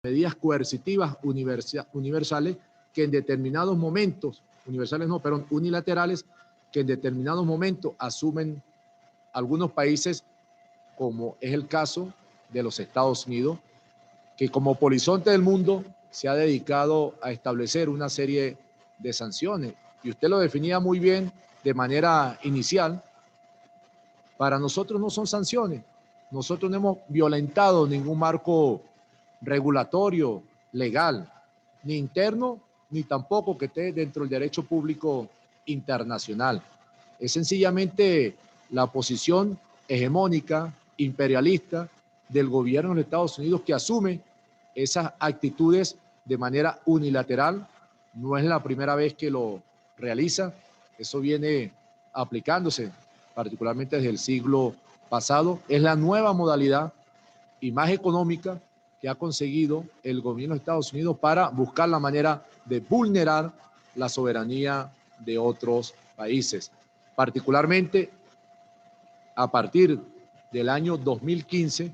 medidas coercitivas universales que en determinados momentos, unilaterales, que en determinados momentos asumen algunos países, como es el caso de los Estados Unidos, que como polizonte del mundo se ha dedicado a establecer una serie de sanciones. Y usted lo definía muy bien de manera inicial. Para nosotros no son sanciones. Nosotros no hemos violentado ningún marco regulatorio, legal, ni interno, ni tampoco que esté dentro del derecho público internacional. Es sencillamente la posición hegemónica, imperialista del gobierno de los Estados Unidos que asume esas actitudes de manera unilateral. No es la primera vez que lo realiza. Eso viene aplicándose particularmente desde el siglo pasado. Es la nueva modalidad y más económica que ha conseguido el gobierno de Estados Unidos para buscar la manera de vulnerar la soberanía de otros países. Particularmente a partir del año 2015,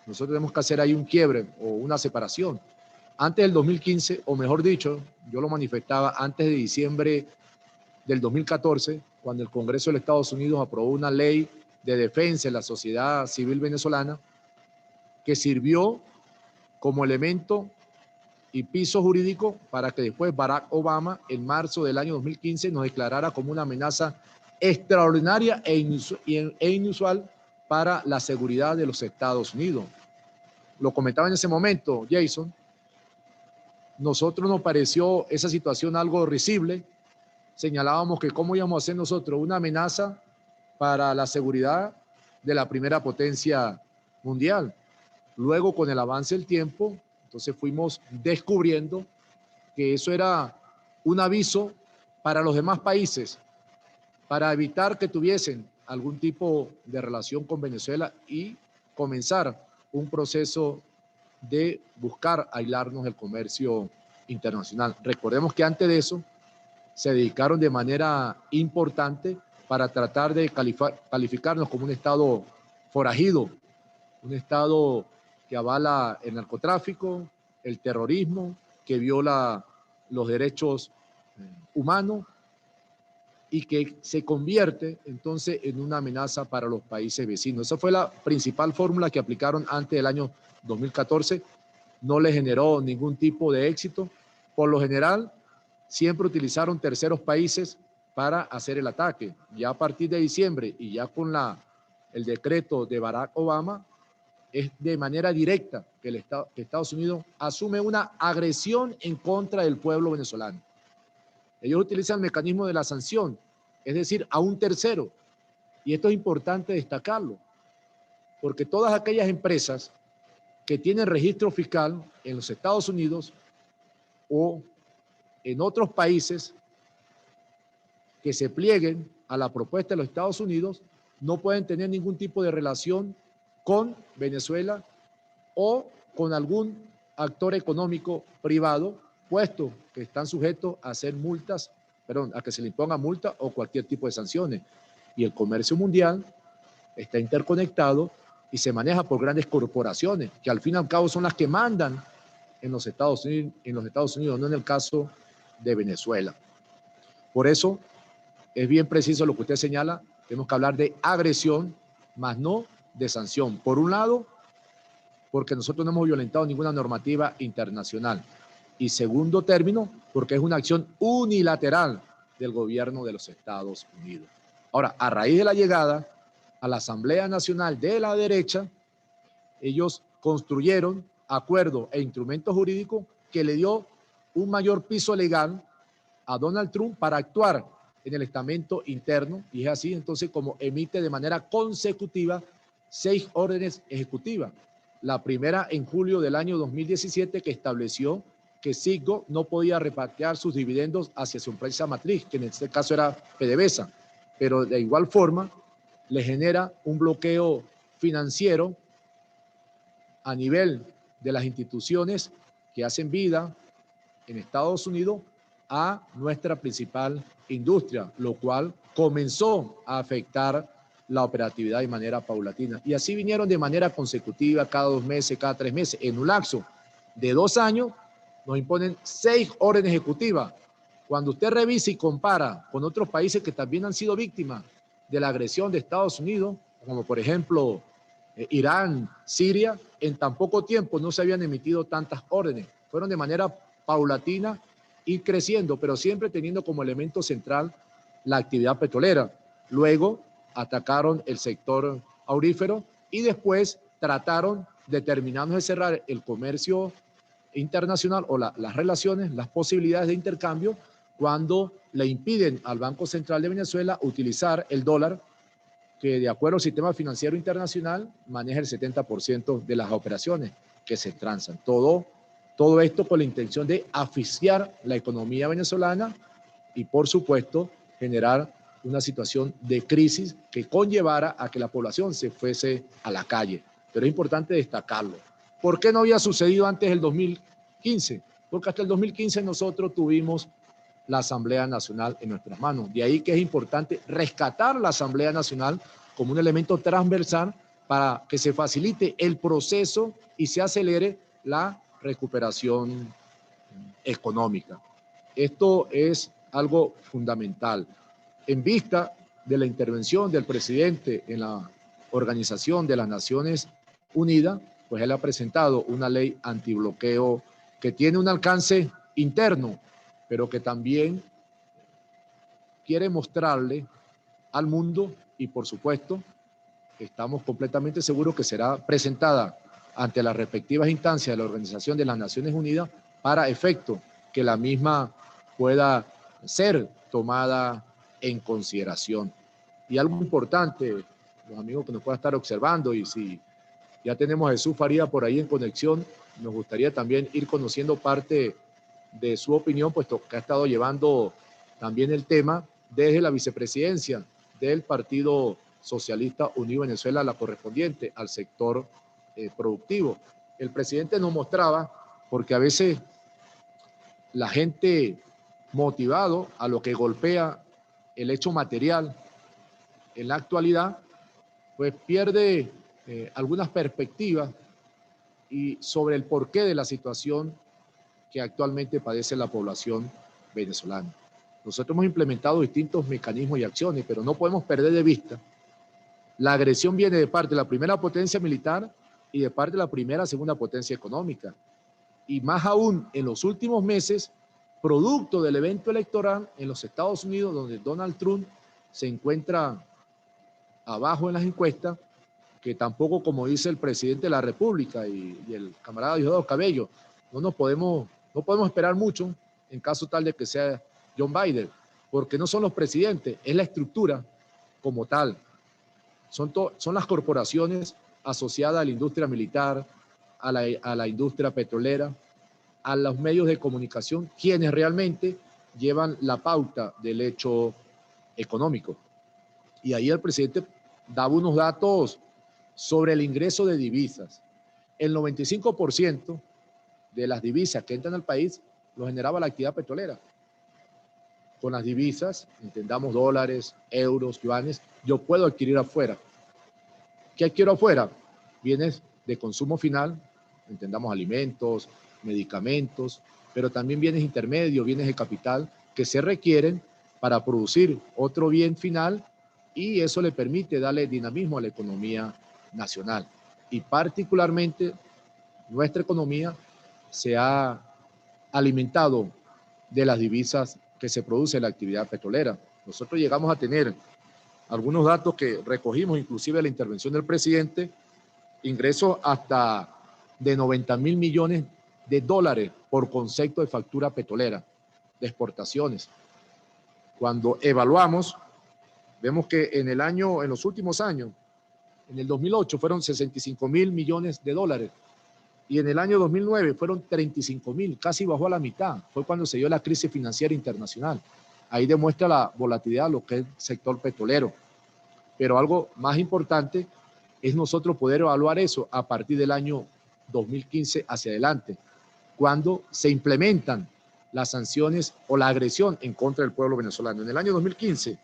nosotros tenemos que hacer ahí un quiebre o una separación. Antes del 2015, o mejor dicho, yo lo manifestaba antes de diciembre del 2014, cuando el Congreso de los Estados Unidos aprobó una ley de defensa de la sociedad civil venezolana que sirvió como elemento y piso jurídico para que después Barack Obama, en marzo del año 2015, nos declarara como una amenaza extraordinaria e inusual para la seguridad de los Estados Unidos. Lo comentaba en ese momento, Jason. Nosotros nos pareció esa situación algo risible. Señalábamos que cómo íbamos a hacer nosotros una amenaza para la seguridad de la primera potencia mundial. Luego, con el avance del tiempo, entonces fuimos descubriendo que eso era un aviso para los demás países, para evitar que tuviesen algún tipo de relación con Venezuela y comenzar un proceso de buscar aislarnos del comercio internacional. Recordemos que antes de eso se dedicaron de manera importante para tratar de calificarnos como un Estado forajido, un Estado que avala el narcotráfico, el terrorismo, que viola los derechos humanos y que se convierte entonces en una amenaza para los países vecinos. Esa fue la principal fórmula que aplicaron antes del año 2014. No le generó ningún tipo de éxito. Por lo general, siempre utilizaron terceros países para hacer el ataque. Ya a partir de diciembre y ya con el decreto de Barack Obama, es de manera directa que Estados Unidos asume una agresión en contra del pueblo venezolano. Ellos utilizan el mecanismo de la sanción, es decir, a un tercero. Y esto es importante destacarlo, porque todas aquellas empresas que tienen registro fiscal en los Estados Unidos o en otros países que se plieguen a la propuesta de los Estados Unidos no pueden tener ningún tipo de relación con Venezuela o con algún actor económico privado, puesto que están sujetos a hacer multas, a que se le imponga multa o cualquier tipo de sanciones. Y el comercio mundial está interconectado y se maneja por grandes corporaciones, que al fin y al cabo son las que mandan en los Estados Unidos, no en el caso de Venezuela. Por eso es bien preciso lo que usted señala, tenemos que hablar de agresión, más no de sanción. Por un lado, porque nosotros no hemos violentado ninguna normativa internacional. Y segundo término, porque es una acción unilateral del gobierno de los Estados Unidos. Ahora, a raíz de la llegada a la Asamblea Nacional de la derecha, ellos construyeron acuerdos e instrumentos jurídicos que le dio un mayor piso legal a Donald Trump para actuar en el estamento interno, y es así entonces como emite de manera consecutiva 6 órdenes ejecutivas. La primera en julio del año 2017, que estableció que Citgo no podía repatriar sus dividendos hacia su empresa matriz, que en este caso era PDVSA, pero de igual forma le genera un bloqueo financiero a nivel de las instituciones que hacen vida en Estados Unidos a nuestra principal industria, lo cual comenzó a afectar la operatividad de manera paulatina. Y así vinieron de manera consecutiva, cada 2 meses, cada 3 meses, en un lapso de 2 años, nos imponen 6 órdenes ejecutivas. Cuando usted revisa y compara con otros países que también han sido víctimas de la agresión de Estados Unidos, como por ejemplo Irán, Siria, en tan poco tiempo no se habían emitido tantas órdenes. Fueron de manera paulatina y creciendo, pero siempre teniendo como elemento central la actividad petrolera. Luego atacaron el sector aurífero y después trataron de terminarnos de cerrar el comercio internacional o las relaciones, las posibilidades de intercambio, cuando le impiden al Banco Central de Venezuela utilizar el dólar, que de acuerdo al sistema financiero internacional maneja el 70% de las operaciones que se transan. Todo esto con la intención de asfixiar la economía venezolana y, por supuesto, generar una situación de crisis que conllevara a que la población se fuese a la calle. Pero es importante destacarlo. ¿Por qué no había sucedido antes del 2015? Porque hasta el 2015 nosotros tuvimos la Asamblea Nacional en nuestras manos. De ahí que es importante rescatar la Asamblea Nacional como un elemento transversal para que se facilite el proceso y se acelere la recuperación económica. Esto es algo fundamental. En vista de la intervención del presidente en la Organización de las Naciones Unidas, pues él ha presentado una ley antibloqueo que tiene un alcance interno, pero que también quiere mostrarle al mundo y, por supuesto, estamos completamente seguros que será presentada ante las respectivas instancias de la Organización de las Naciones Unidas para efecto que la misma pueda ser tomada en consideración. Y algo importante, los amigos que nos puedan estar observando, y si ya tenemos a Jesús Faría por ahí en conexión, nos gustaría también ir conociendo parte de su opinión, puesto que ha estado llevando también el tema desde la vicepresidencia del Partido Socialista Unido Venezuela, la correspondiente al sector productivo. El presidente nos mostraba, porque a veces la gente motivado a lo que golpea el hecho material en la actualidad, pues pierde algunas perspectivas y sobre el porqué de la situación que actualmente padece la población venezolana. Nosotros hemos implementado distintos mecanismos y acciones, pero no podemos perder de vista la agresión viene de parte de la primera potencia militar y de parte de la primera, segunda potencia económica. Y más aún en los últimos meses, producto del evento electoral en los Estados Unidos, donde Donald Trump se encuentra abajo en las encuestas, que tampoco, como dice el presidente de la República y el camarada Diosdado Cabello, no podemos esperar mucho en caso tal de que sea John Biden, porque no son los presidentes, es la estructura como tal. Son las corporaciones asociadas a la industria militar, a la industria petrolera, a los medios de comunicación, quienes realmente llevan la pauta del hecho económico. Y ahí el presidente daba unos datos sobre el ingreso de divisas. El 95% de las divisas que entran al país lo generaba la actividad petrolera. Con las divisas, entendamos dólares, euros, yuanes, yo puedo adquirir afuera. ¿Qué adquiero afuera? Bienes de consumo final, entendamos alimentos, medicamentos, pero también bienes intermedios, bienes de capital que se requieren para producir otro bien final, y eso le permite darle dinamismo a la economía nacional. Y particularmente nuestra economía se ha alimentado de las divisas que se produce en la actividad petrolera. Nosotros llegamos a tener algunos datos que recogimos, inclusive de la intervención del presidente, ingresos hasta de 90.000 millones de dólares por concepto de factura petrolera, de exportaciones. Cuando evaluamos, vemos que en los últimos años, en el 2008 fueron 65.000 millones de dólares, y en el año 2009 fueron 35.000, casi bajó a la mitad. Fue cuando se dio la crisis financiera internacional. Ahí demuestra la volatilidad de lo que es el sector petrolero. Pero algo más importante es nosotros poder evaluar eso a partir del año 2015 hacia adelante, cuando se implementan las sanciones o la agresión en contra del pueblo venezolano. En el año 2015,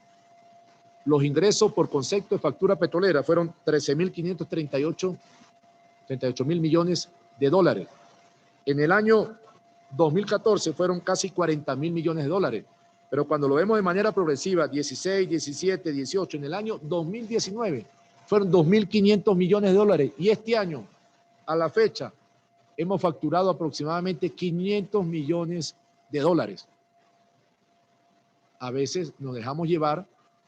los ingresos por concepto de factura petrolera fueron 13.538 millones de dólares. En el año 2014 fueron casi 40.000 millones de dólares, pero cuando lo vemos de manera progresiva, 16, 17, 18, en el año 2019 fueron 2.500 millones de dólares y este año, a la fecha, hemos facturado aproximadamente 500 millones de dólares. A veces nos dejamos llevar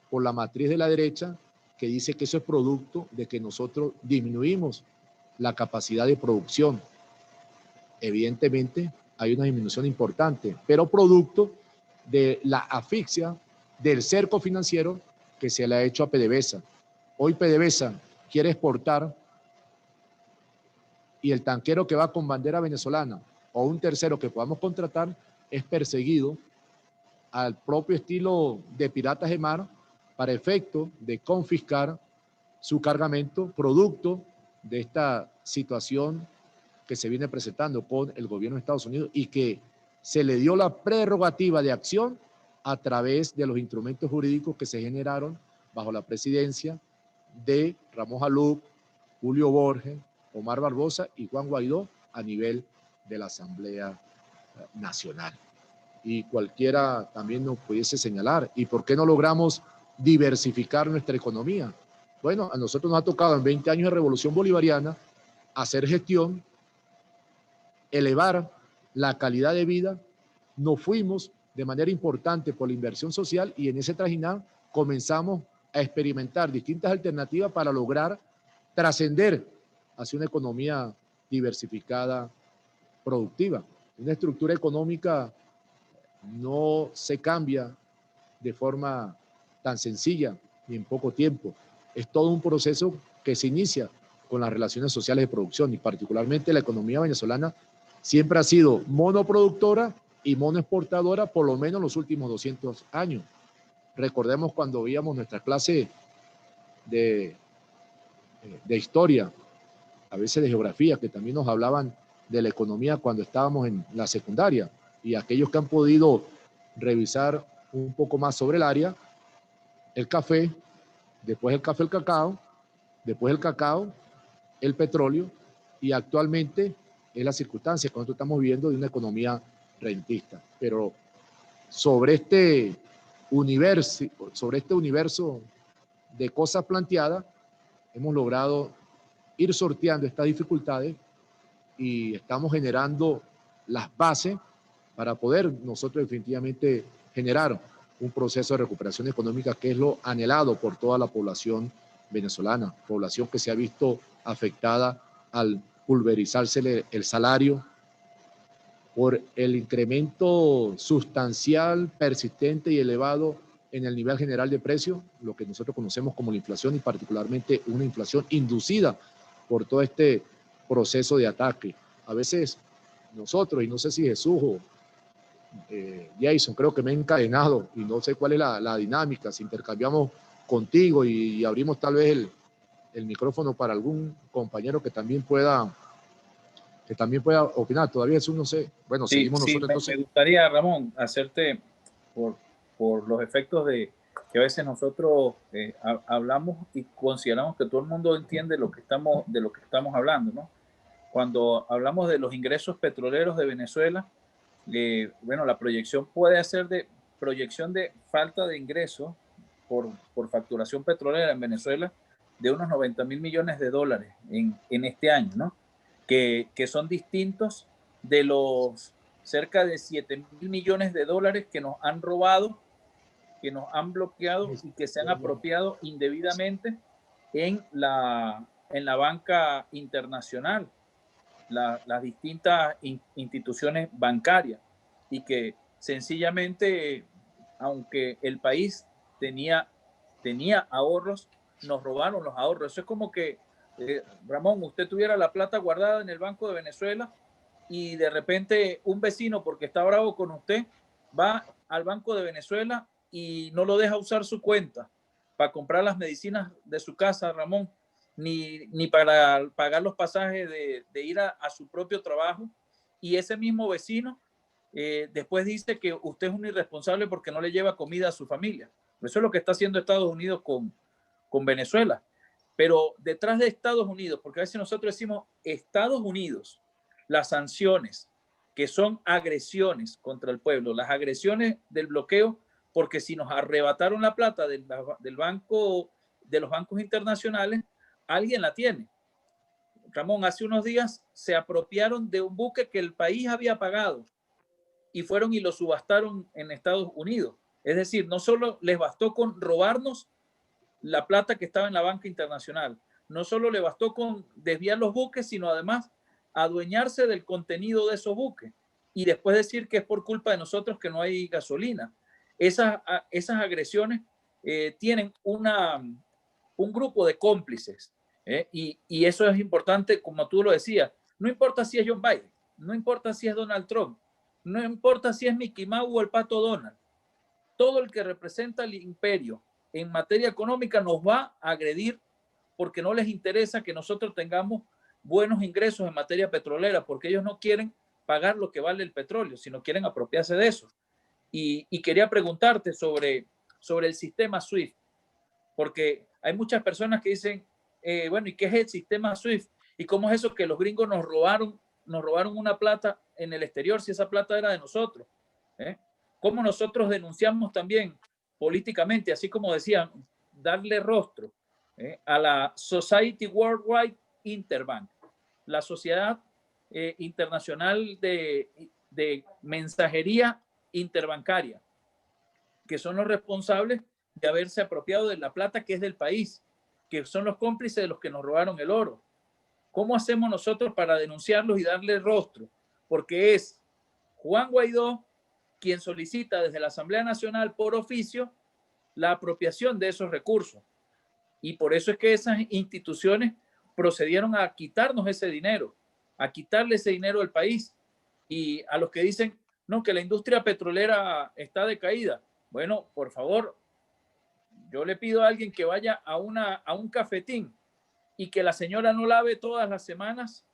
por la matriz de la derecha que dice que eso es producto de que nosotros disminuimos la capacidad de producción. Evidentemente hay una disminución importante, pero producto de la asfixia del cerco financiero que se le ha hecho a PDVSA. Hoy PDVSA quiere exportar y el tanquero que va con bandera venezolana o un tercero que podamos contratar es perseguido al propio estilo de piratas de mar para efecto de confiscar su cargamento producto de esta situación que se viene presentando con el gobierno de Estados Unidos y que se le dio la prerrogativa de acción a través de los instrumentos jurídicos que se generaron bajo la presidencia de Ramón Jalú, Julio Borges, Omar Barbosa y Juan Guaidó a nivel de la Asamblea Nacional. Y cualquiera también nos pudiese señalar, ¿y por qué no logramos diversificar nuestra economía? Bueno, a nosotros nos ha tocado en 20 años de revolución bolivariana hacer gestión, elevar la calidad de vida, nos fuimos de manera importante por la inversión social y en ese trajinar comenzamos a experimentar distintas alternativas para lograr trascender hacia una economía diversificada, productiva. Una estructura económica no se cambia de forma tan sencilla ni en poco tiempo. Es todo un proceso que se inicia con las relaciones sociales de producción y particularmente la economía venezolana siempre ha sido monoproductora y monoexportadora por lo menos los últimos 200 años. Recordemos cuando veíamos nuestra clase de historia, a veces de geografía, que también nos hablaban de la economía cuando estábamos en la secundaria. Y aquellos que han podido revisar un poco más sobre el área, el café, después el café, el cacao, después el cacao, el petróleo, y actualmente es la circunstancia que nosotros estamos viviendo de una economía rentista. Pero sobre este universo de cosas planteadas, hemos logrado ir sorteando estas dificultades y estamos generando las bases para poder nosotros definitivamente generar un proceso de recuperación económica que es lo anhelado por toda la población venezolana, población que se ha visto afectada al pulverizarse el salario por el incremento sustancial, persistente y elevado en el nivel general de precios, lo que nosotros conocemos como la inflación y particularmente una inflación inducida por todo este proceso de ataque. A veces nosotros, y no sé si Jesús o Jason, creo que me he encadenado y no sé cuál es la dinámica, si intercambiamos contigo y abrimos tal vez el micrófono para algún compañero que también pueda opinar. Todavía Jesús no sé. Bueno, sí, seguimos sí, nosotros entonces. Me gustaría, Ramón, hacerte por los efectos de que a veces nosotros hablamos y consideramos que todo el mundo entiende de lo que estamos hablando, ¿no? Cuando hablamos de los ingresos petroleros de Venezuela, bueno, la proyección puede ser de proyección de falta de ingresos por facturación petrolera en Venezuela de unos 90.000 millones de dólares en este año, ¿no? Que son distintos de los cerca de 7.000 millones de dólares que nos han robado, que nos han bloqueado y que se han apropiado indebidamente en la banca internacional, las distintas instituciones bancarias, y que sencillamente, aunque el país tenía ahorros, nos robaron los ahorros. Eso es como que, Ramón, usted tuviera la plata guardada en el Banco de Venezuela y de repente un vecino, porque está bravo con usted, va al Banco de Venezuela y no lo deja usar su cuenta para comprar las medicinas de su casa, Ramón, ni para pagar los pasajes de ir a su propio trabajo. Y ese mismo vecino después dice que usted es un irresponsable porque no le lleva comida a su familia. Eso es lo que está haciendo Estados Unidos con Venezuela. Pero detrás de Estados Unidos, porque a veces nosotros decimos Estados Unidos, las sanciones, que son agresiones contra el pueblo, las agresiones del bloqueo, porque si nos arrebataron la plata del banco, de los bancos internacionales, alguien la tiene. Ramón, hace unos días se apropiaron de un buque que el país había pagado y fueron y lo subastaron en Estados Unidos. Es decir, no solo les bastó con robarnos la plata que estaba en la banca internacional, no solo le bastó con desviar los buques, sino además adueñarse del contenido de esos buques y después decir que es por culpa de nosotros que no hay gasolina. Esas agresiones tienen un grupo de cómplices, y eso es importante, como tú lo decías. No importa si es John Biden, no importa si es Donald Trump, no importa si es Mickey Mouse o el Pato Donald. Todo el que representa el imperio en materia económica nos va a agredir porque no les interesa que nosotros tengamos buenos ingresos en materia petrolera, porque ellos no quieren pagar lo que vale el petróleo, sino quieren apropiarse de eso. Y quería preguntarte sobre el sistema SWIFT, porque hay muchas personas que dicen, bueno, ¿y qué es el sistema SWIFT? ¿Y cómo es eso que los gringos nos robaron una plata en el exterior si esa plata era de nosotros? ¿Cómo nosotros denunciamos también políticamente, así como decían, darle rostro a la Society Worldwide Interbank, la Sociedad Internacional de Mensajería Interbancaria, que son los responsables de haberse apropiado de la plata que es del país, que son los cómplices de los que nos robaron el oro? ¿Cómo hacemos nosotros para denunciarlos y darle rostro? Porque es Juan Guaidó quien solicita desde la Asamblea Nacional por oficio la apropiación de esos recursos. Y por eso es que esas instituciones procedieron a quitarnos ese dinero, a quitarle ese dinero al país. Y a los que dicen, no, que la industria petrolera está decaída. Bueno, por favor, yo le pido a alguien que vaya a un cafetín y que la señora no lave todas las semanas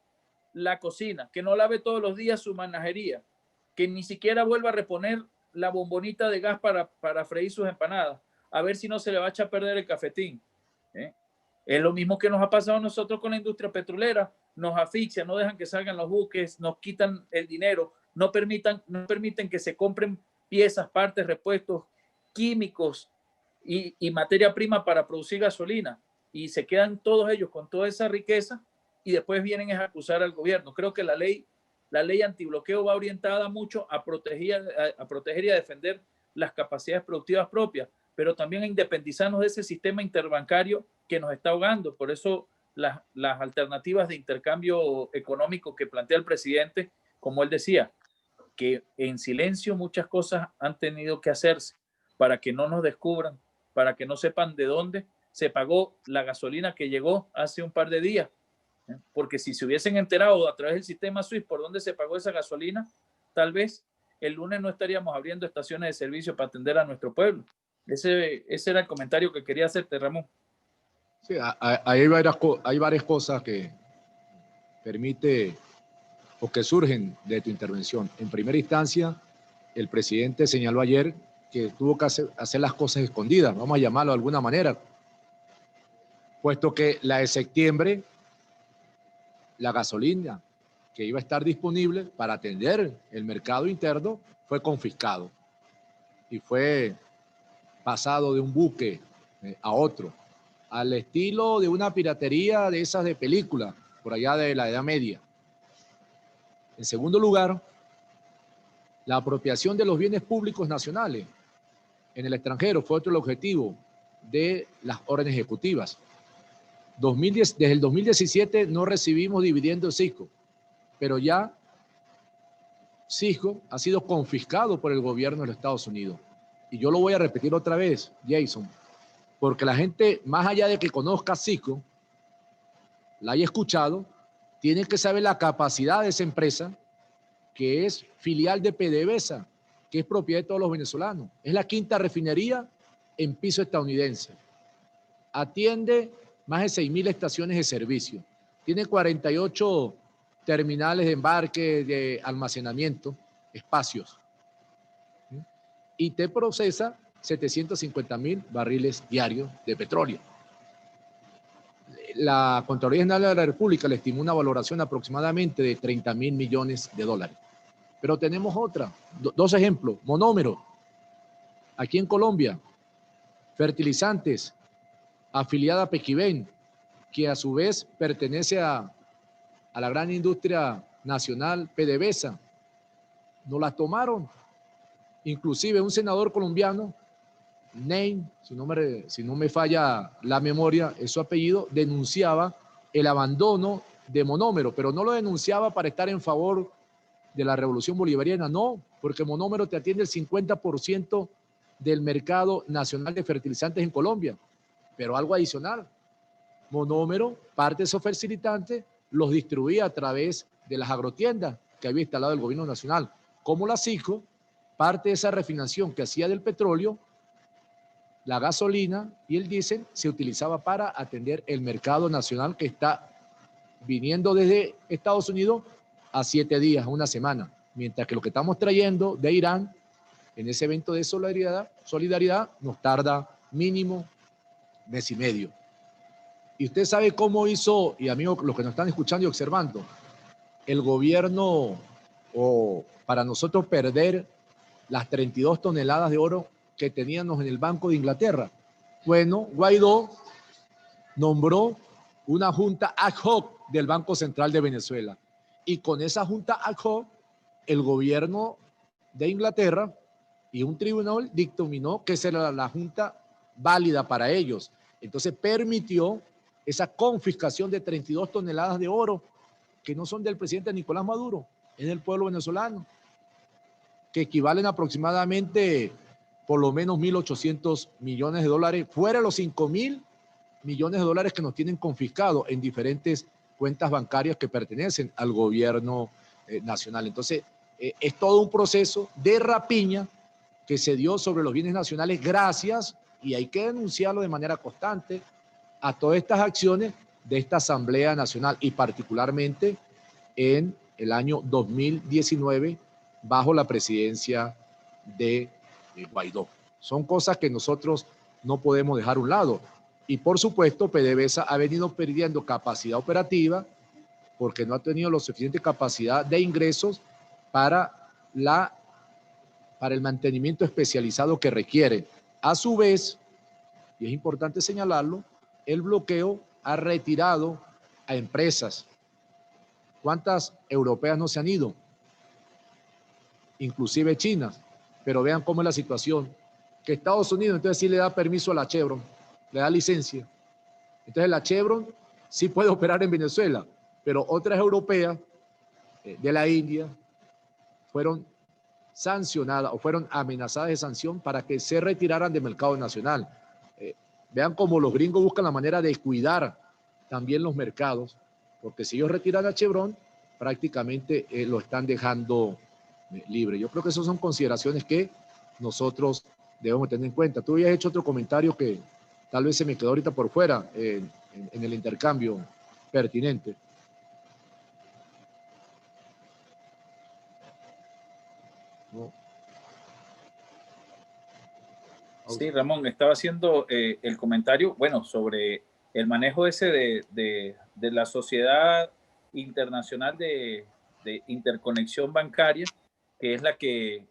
la cocina, que no lave todos los días su manajería, que ni siquiera vuelva a reponer la bombonita de gas para freír sus empanadas, a ver si no se le va a echar a perder el cafetín. Es lo mismo que nos ha pasado a nosotros con la industria petrolera. Nos asfixian, no dejan que salgan los buques, nos quitan el dinero, no permiten que se compren piezas, partes, repuestos, químicos y materia prima para producir gasolina. Y se quedan todos ellos con toda esa riqueza y después vienen a acusar al gobierno. Creo que la ley antibloqueo va orientada mucho a proteger y a defender las capacidades productivas propias, pero también a independizarnos de ese sistema interbancario que nos está ahogando. Por eso las alternativas de intercambio económico que plantea el presidente, como él decía, que en silencio muchas cosas han tenido que hacerse para que no nos descubran, para que no sepan de dónde se pagó la gasolina que llegó hace un par de días. Porque si se hubiesen enterado a través del sistema SWIFT por dónde se pagó esa gasolina, tal vez el lunes no estaríamos abriendo estaciones de servicio para atender a nuestro pueblo. Ese era el comentario que quería hacerte, Ramón. Sí, hay varias cosas que permite o que surgen de tu intervención. En primera instancia, el presidente señaló ayer que tuvo que hacer las cosas escondidas, vamos a llamarlo de alguna manera, puesto que la de septiembre, la gasolina que iba a estar disponible para atender el mercado interno fue confiscado y fue pasado de un buque a otro, al estilo de una piratería de esas de película, por allá de la Edad Media. En segundo lugar, la apropiación de los bienes públicos nacionales en el extranjero fue otro objetivo de las órdenes ejecutivas. Desde el 2017 no recibimos dividendos Cisco, pero ya Cisco ha sido confiscado por el gobierno de los Estados Unidos. Y yo lo voy a repetir otra vez, Jason, porque la gente, más allá de que conozca Cisco, la haya escuchado, tiene que saber la capacidad de esa empresa, que es filial de PDVSA, que es propiedad de todos los venezolanos. Es la quinta refinería en piso estadounidense. Atiende más de 6.000 estaciones de servicio. Tiene 48 terminales de embarque, de almacenamiento, espacios. Y te procesa 750.000 barriles diarios de petróleo. la Contraloría General de la República le estimó una valoración aproximadamente de 30.000 millones de dólares. Pero tenemos otra, dos ejemplos. Monómero, aquí en Colombia, fertilizantes, afiliada a Pequibén, que a su vez pertenece a la gran industria nacional PDVSA. No las tomaron. Inclusive un senador colombiano, Ney, si no me falla la memoria, es su apellido, denunciaba el abandono de Monómero, pero no lo denunciaba para estar en favor de la revolución bolivariana, no, porque Monómero te atiende el 50% del mercado nacional de fertilizantes en Colombia. Pero algo adicional, Monómero, parte de esos fertilizantes, los distribuía a través de las agrotiendas que había instalado el gobierno nacional. Como la CICO, parte de esa refinación que hacía del petróleo, la gasolina y el diésel se utilizaba para atender el mercado nacional que está viniendo desde Estados Unidos a 7 días, una semana, mientras que lo que estamos trayendo de Irán en ese evento de solidaridad nos tarda mínimo mes y medio. Y usted sabe cómo hizo, y amigos, los que nos están escuchando y observando, el gobierno, o para nosotros perder las 32 toneladas de oro que teníamos en el Banco de Inglaterra. Bueno, Guaidó nombró una junta ad hoc del Banco Central de Venezuela. Y con esa junta ad hoc, el gobierno de Inglaterra y un tribunal dictaminó que esa era la junta válida para ellos. Entonces permitió esa confiscación de 32 toneladas de oro que no son del presidente Nicolás Maduro, es del pueblo venezolano, que equivalen aproximadamente por lo menos 1.800 millones de dólares, fuera de los 5.000 millones de dólares que nos tienen confiscados en diferentes cuentas bancarias que pertenecen al gobierno nacional. Entonces, es todo un proceso de rapiña que se dio sobre los bienes nacionales gracias, y hay que denunciarlo de manera constante, a todas estas acciones de esta Asamblea Nacional y particularmente en el año 2019 bajo la presidencia de Guaidó. Son cosas que nosotros no podemos dejar a un lado. Y por supuesto, PDVSA ha venido perdiendo capacidad operativa porque no ha tenido la suficiente capacidad de ingresos para el mantenimiento especializado que requiere. A su vez, y es importante señalarlo, el bloqueo ha retirado a empresas. ¿Cuántas europeas no se han ido? Inclusive chinas. Pero vean cómo es la situación. Que Estados Unidos entonces sí le da permiso a la Chevron, le da licencia. Entonces la Chevron sí puede operar en Venezuela, pero otras europeas de la India fueron sancionadas o fueron amenazadas de sanción para que se retiraran del mercado nacional. Vean cómo los gringos buscan la manera de cuidar también los mercados, porque si ellos retiran a Chevron, prácticamente lo están dejando libre. Yo creo que esas son consideraciones que nosotros debemos tener en cuenta. Tú habías hecho otro comentario que tal vez se me quedó ahorita por fuera en el intercambio pertinente. ¿No? Sí, Ramón, estaba haciendo el comentario, bueno, sobre el manejo ese de la Sociedad Internacional de Interconexión Bancaria, que es la que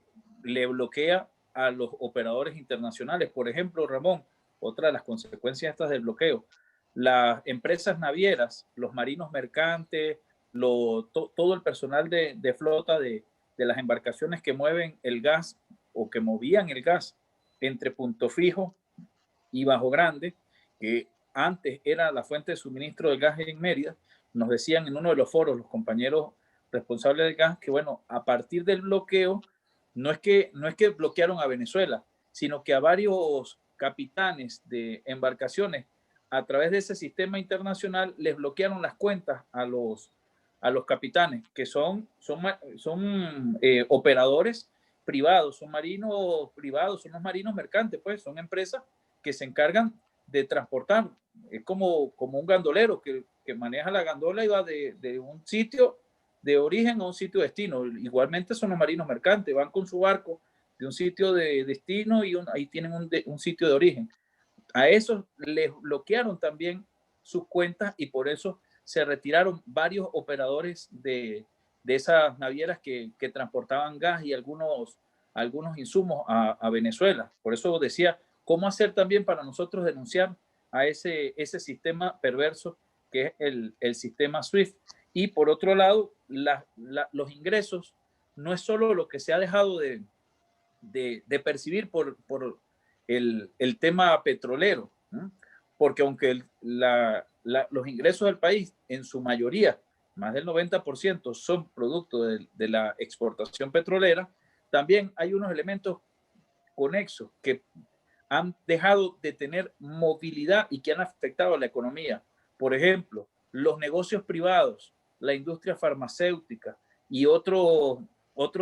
le bloquea a los operadores internacionales. Por ejemplo, Ramón, otra de las consecuencias estas del bloqueo, las empresas navieras, los marinos mercantes, todo el personal de flota de las embarcaciones que mueven el gas o que movían el gas entre Punto Fijo y Bajo Grande, que antes era la fuente de suministro del gas en Mérida, nos decían en uno de los foros los compañeros responsables del gas que, bueno, a partir del bloqueo, no es que bloquearon a Venezuela, sino que a varios capitanes de embarcaciones a través de ese sistema internacional les bloquearon las cuentas a los capitanes, que son operadores privados, son marinos privados, son los marinos mercantes, pues son empresas que se encargan de transportar. Es como un gandolero que maneja la gandola y va de un sitio de origen a un sitio de destino. Igualmente son los marinos mercantes, van con su barco de un sitio de destino y ahí tienen un sitio de origen. A esos les bloquearon también sus cuentas y por eso se retiraron varios operadores de esas navieras que transportaban gas y algunos insumos a Venezuela. Por eso decía, ¿cómo hacer también para nosotros denunciar a ese sistema perverso que es el sistema SWIFT? Y por otro lado, los ingresos no es solo lo que se ha dejado de percibir por el tema petrolero, ¿no? Porque aunque los ingresos del país en su mayoría, más del 90%, son producto de la exportación petrolera, también hay unos elementos conexos que han dejado de tener movilidad y que han afectado a la economía. Por ejemplo, los negocios privados, la industria farmacéutica y otros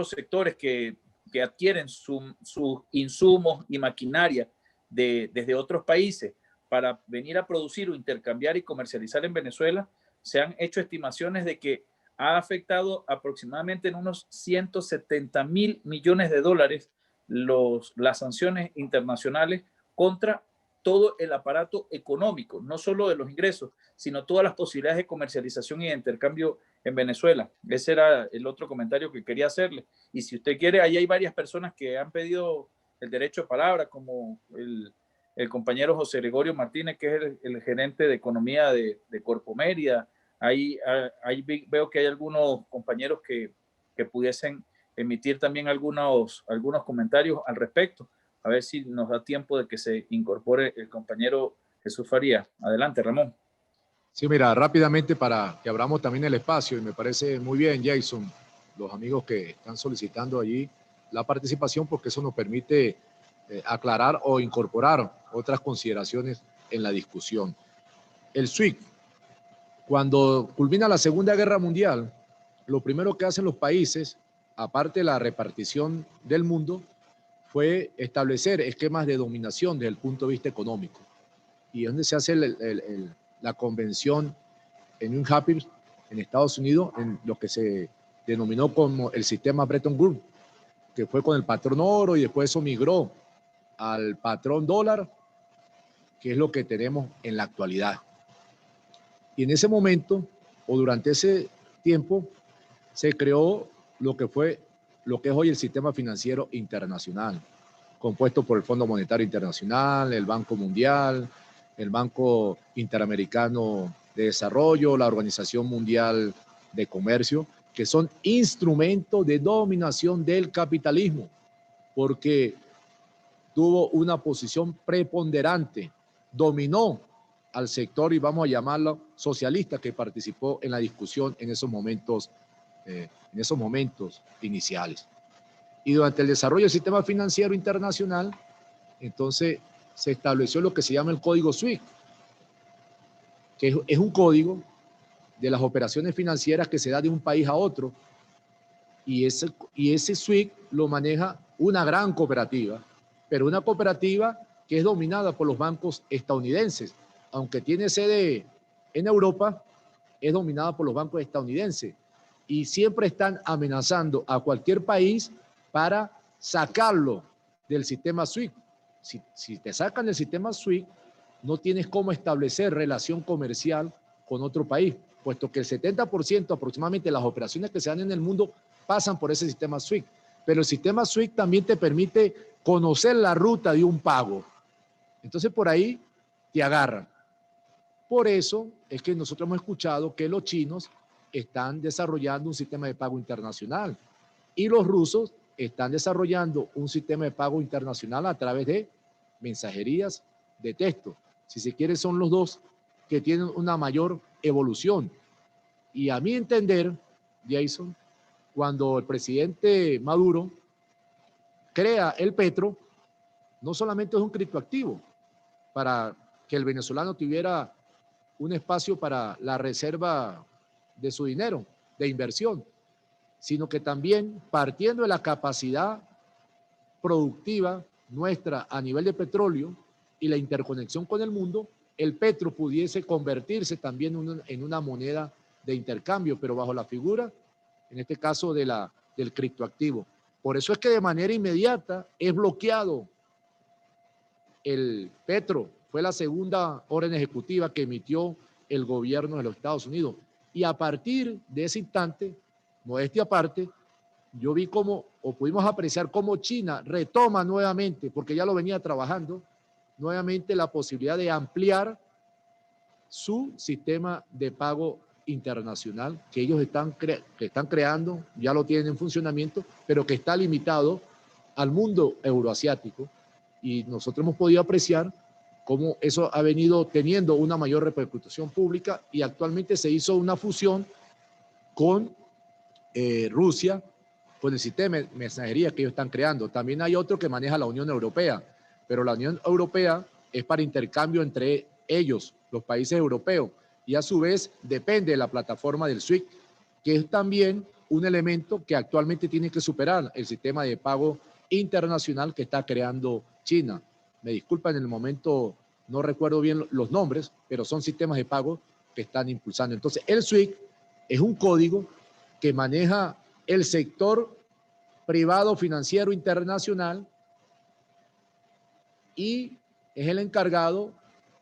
sectores que adquieren sus insumos y maquinaria desde otros países para venir a producir o intercambiar y comercializar en Venezuela, se han hecho estimaciones de que ha afectado aproximadamente en unos 170.000 millones de dólares las sanciones internacionales contra todo el aparato económico, no solo de los ingresos, sino todas las posibilidades de comercialización y de intercambio en Venezuela. Ese era el otro comentario que quería hacerle. Y si usted quiere, ahí hay varias personas que han pedido el derecho de palabra, como el compañero José Gregorio Martínez, que es el gerente de economía de Corpo Mérida. Ahí veo que hay algunos compañeros que pudiesen emitir también algunos comentarios al respecto. A ver si nos da tiempo de que se incorpore el compañero Jesús Farías. Adelante, Ramón. Sí, mira, rápidamente para que abramos también el espacio, y me parece muy bien, Jason, los amigos que están solicitando allí la participación, porque eso nos permite aclarar o incorporar otras consideraciones en la discusión. El SWIFT, cuando culmina la Segunda Guerra Mundial, lo primero que hacen los países, aparte de la repartición del mundo, fue establecer esquemas de dominación desde el punto de vista económico. Y es donde se hace la convención en New Hampshire, en Estados Unidos, en lo que se denominó como el sistema Bretton Woods, que fue con el patrón oro y después eso migró al patrón dólar, que es lo que tenemos en la actualidad. Y en ese momento, o durante ese tiempo, se creó lo que es hoy el sistema financiero internacional, compuesto por el Fondo Monetario Internacional, el Banco Mundial, el Banco Interamericano de Desarrollo, la Organización Mundial de Comercio, que son instrumentos de dominación del capitalismo, porque tuvo una posición preponderante, dominó al sector, y vamos a llamarlo socialista, que participó en la discusión en esos momentos iniciales. Y durante el desarrollo del sistema financiero internacional, entonces se estableció lo que se llama el código SWIFT, que es un código de las operaciones financieras que se da de un país a otro, y ese SWIFT lo maneja una gran cooperativa, pero una cooperativa que es dominada por los bancos estadounidenses, aunque tiene sede en Europa, es dominada por los bancos estadounidenses, y siempre están amenazando a cualquier país para sacarlo del sistema SWIFT. Si te sacan del sistema SWIFT, no tienes cómo establecer relación comercial con otro país, puesto que el 70% aproximadamente de las operaciones que se dan en el mundo pasan por ese sistema SWIFT. Pero el sistema SWIFT también te permite conocer la ruta de un pago. Entonces por ahí te agarran. Por eso es que nosotros hemos escuchado que los chinos están desarrollando un sistema de pago internacional y los rusos están desarrollando un sistema de pago internacional a través de mensajerías de texto. Si se quiere, son los dos que tienen una mayor evolución. Y a mi entender, Jason, cuando el presidente Maduro crea el Petro, no solamente es un criptoactivo para que el venezolano tuviera un espacio para la reserva de su dinero, de inversión, sino que también, partiendo de la capacidad productiva nuestra a nivel de petróleo y la interconexión con el mundo, el petro pudiese convertirse también en una moneda de intercambio, pero bajo la figura, en este caso, del criptoactivo. Por eso es que de manera inmediata es bloqueado el petro. Fue la segunda orden ejecutiva que emitió el gobierno de los Estados Unidos. Y a partir de ese instante, modestia aparte, yo vi cómo, o pudimos apreciar cómo China retoma nuevamente, porque ya lo venía trabajando, nuevamente la posibilidad de ampliar su sistema de pago internacional que ellos están creando, ya lo tienen en funcionamiento, pero que está limitado al mundo euroasiático. Y nosotros hemos podido apreciar cómo eso ha venido teniendo una mayor repercusión pública y actualmente se hizo una fusión con Rusia, con el sistema de mensajería que ellos están creando. También hay otro que maneja la Unión Europea, pero la Unión Europea es para intercambio entre ellos, los países europeos, y a su vez depende de la plataforma del SWIFT, que es también un elemento que actualmente tiene que superar el sistema de pago internacional que está creando China. Me disculpan, en el momento no recuerdo bien los nombres, pero son sistemas de pago que están impulsando. Entonces, el SWIFT es un código que maneja el sector privado financiero internacional y es el encargado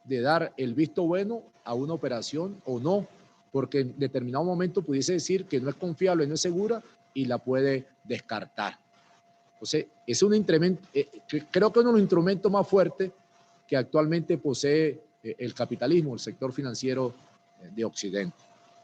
de dar el visto bueno a una operación o no, porque en determinado momento pudiese decir que no es confiable, no es segura y la puede descartar. Entonces, es un incremento, creo que uno de los instrumentos más fuertes que actualmente posee el capitalismo, el sector financiero de Occidente.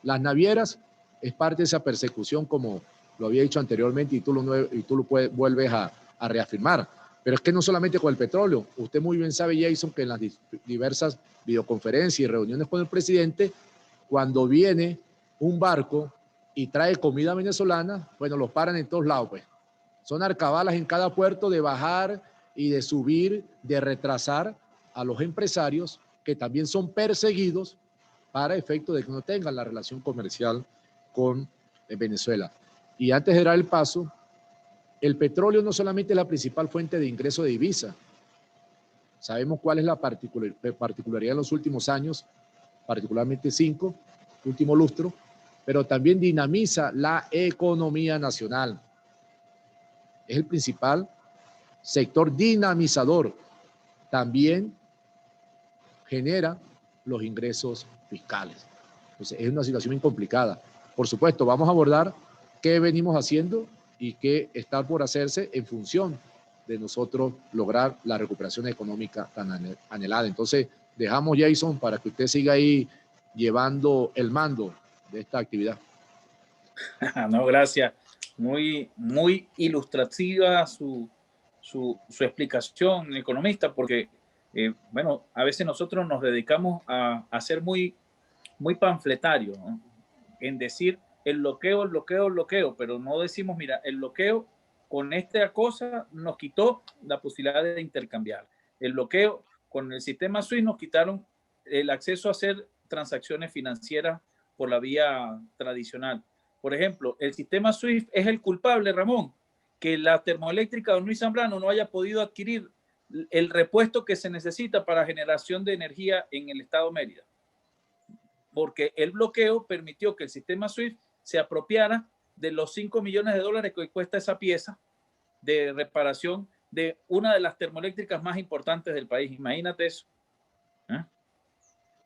Las navieras es parte de esa persecución, como lo había dicho anteriormente, y tú lo vuelves a reafirmar. Pero es que no solamente con el petróleo. Usted muy bien sabe, Jason, que en las diversas videoconferencias y reuniones con el presidente, cuando viene un barco y trae comida venezolana, bueno, los paran en todos lados, pues. Son arcabalas en cada puerto de bajar y de subir, de retrasar a los empresarios que también son perseguidos para efecto de que no tengan la relación comercial con Venezuela. Y antes de dar el paso, el petróleo no solamente es la principal fuente de ingreso de divisa. Sabemos cuál es la particularidad en los últimos años, particularmente 5, último lustro, pero también dinamiza la economía nacional. Es el principal sector dinamizador. También genera los ingresos fiscales. Entonces, es una situación muy complicada. Por supuesto, vamos a abordar qué venimos haciendo y qué está por hacerse en función de nosotros lograr la recuperación económica tan anhelada. Entonces, dejamos, Jason, para que usted siga ahí llevando el mando de esta actividad. No, gracias. Muy ilustrativa su explicación, economista, porque, bueno, a veces nosotros nos dedicamos a ser muy panfletarios, ¿no? En decir el bloqueo, pero no decimos, mira, el bloqueo con esta cosa nos quitó la posibilidad de intercambiar. El bloqueo con el sistema SWIFT nos quitaron el acceso a hacer transacciones financieras por la vía tradicional. Por ejemplo, el sistema SWIFT es el culpable, Ramón, que la termoeléctrica Don Luis Zambrano no haya podido adquirir el repuesto que se necesita para generación de energía en el estado Mérida, porque el bloqueo permitió que el sistema SWIFT se apropiara de los 5 millones de dólares que cuesta esa pieza de reparación de una de las termoeléctricas más importantes del país. Imagínate eso. ¿Eh?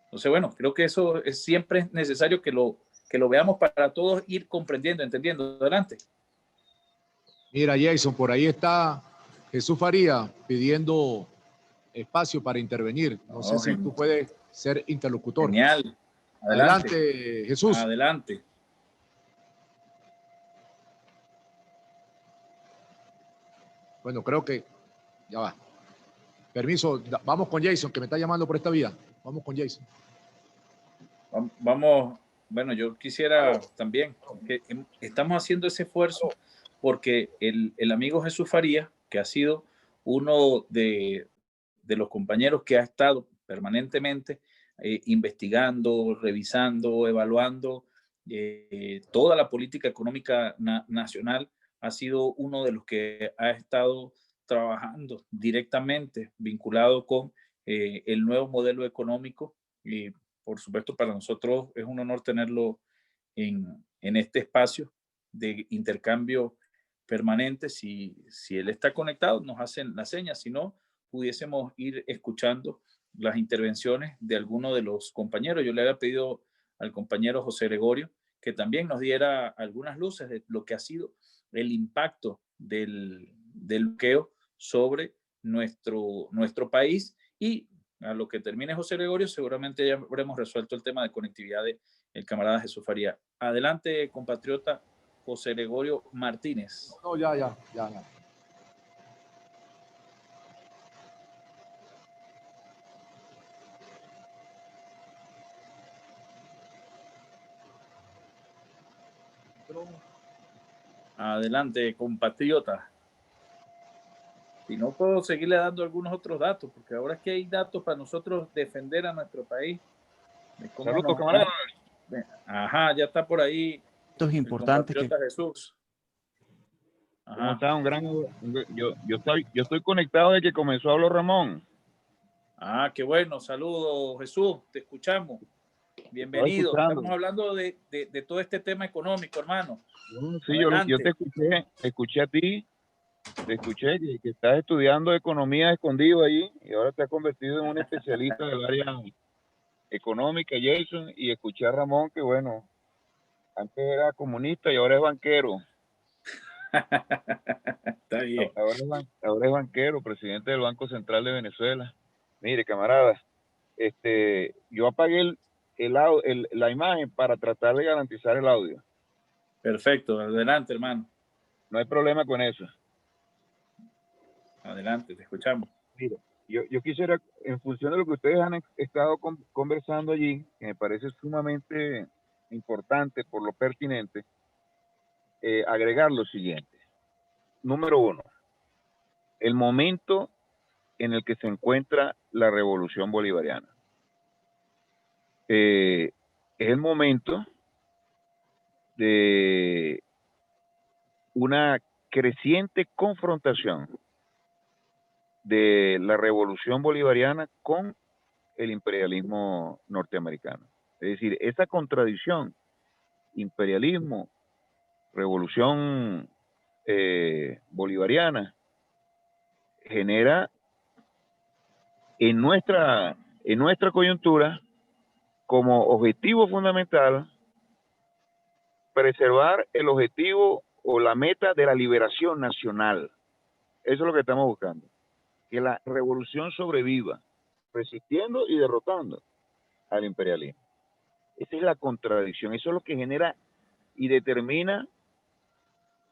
Entonces, bueno, creo que eso es siempre necesario que lo veamos para todos ir comprendiendo, entendiendo. Adelante. Mira, Jason, por ahí está Jesús Faría pidiendo espacio para intervenir. No sé si tú puedes ser interlocutor. Genial. Adelante, Jesús. Adelante. Bueno, creo que ya va. Permiso, vamos con Jason, que me está llamando por esta vía. Vamos con Jason. Vamos, bueno, yo quisiera también que estamos haciendo ese esfuerzo porque el amigo Jesús Faría, que ha sido uno de los compañeros que ha estado permanentemente investigando, revisando, evaluando toda la política económica nacional, ha sido uno de los que ha estado trabajando directamente vinculado con el nuevo modelo económico. Y por supuesto, para nosotros es un honor tenerlo en este espacio de intercambio permanente. Si él está conectado, nos hacen las señas, si no, pudiésemos ir escuchando las intervenciones de alguno de los compañeros. Yo le había pedido al compañero José Gregorio que también nos diera algunas luces de lo que ha sido el impacto del bloqueo sobre nuestro país, y a lo que termine José Gregorio seguramente ya habremos resuelto el tema de conectividad del camarada Jesús Faría. Adelante, compatriota José Gregorio Martínez. No, ya. Adelante, compatriota. Si no, puedo seguirle dando algunos otros datos, porque ahora es que hay datos para nosotros defender a nuestro país. Saludos, camarada. Ajá, ya está por ahí. Esto es importante. Jesús. Ajá. ¿Cómo está? Un gran... Yo estoy conectado desde que comenzó a hablar Ramón. Ah, qué bueno. Saludos, Jesús. Te escuchamos. Bienvenido. Estamos hablando de todo este tema económico, hermano. Sí, yo te escuché a ti, te escuché que estás estudiando economía escondido allí y ahora te has convertido en un especialista del área económica, Jason, y escuché a Ramón que, bueno, antes era comunista y ahora es banquero. Está bien. Ahora es banquero, presidente del Banco Central de Venezuela. Mire, camarada, yo apagué la imagen para tratar de garantizar el audio. Perfecto, adelante, hermano. No hay problema con eso. Adelante, te escuchamos. Mira, yo quisiera, en función de lo que ustedes han estado conversando allí, que me parece sumamente importante por lo pertinente, agregar lo siguiente. Número 1, el momento en el que se encuentra la revolución bolivariana. Es el momento de una creciente confrontación de la revolución bolivariana con el imperialismo norteamericano. Es decir, esa contradicción, imperialismo, revolución bolivariana, genera en nuestra coyuntura como objetivo fundamental preservar el objetivo o la meta de la liberación nacional. Eso es lo que estamos buscando, que la revolución sobreviva, resistiendo y derrotando al imperialismo. Esa es la contradicción, eso es lo que genera y determina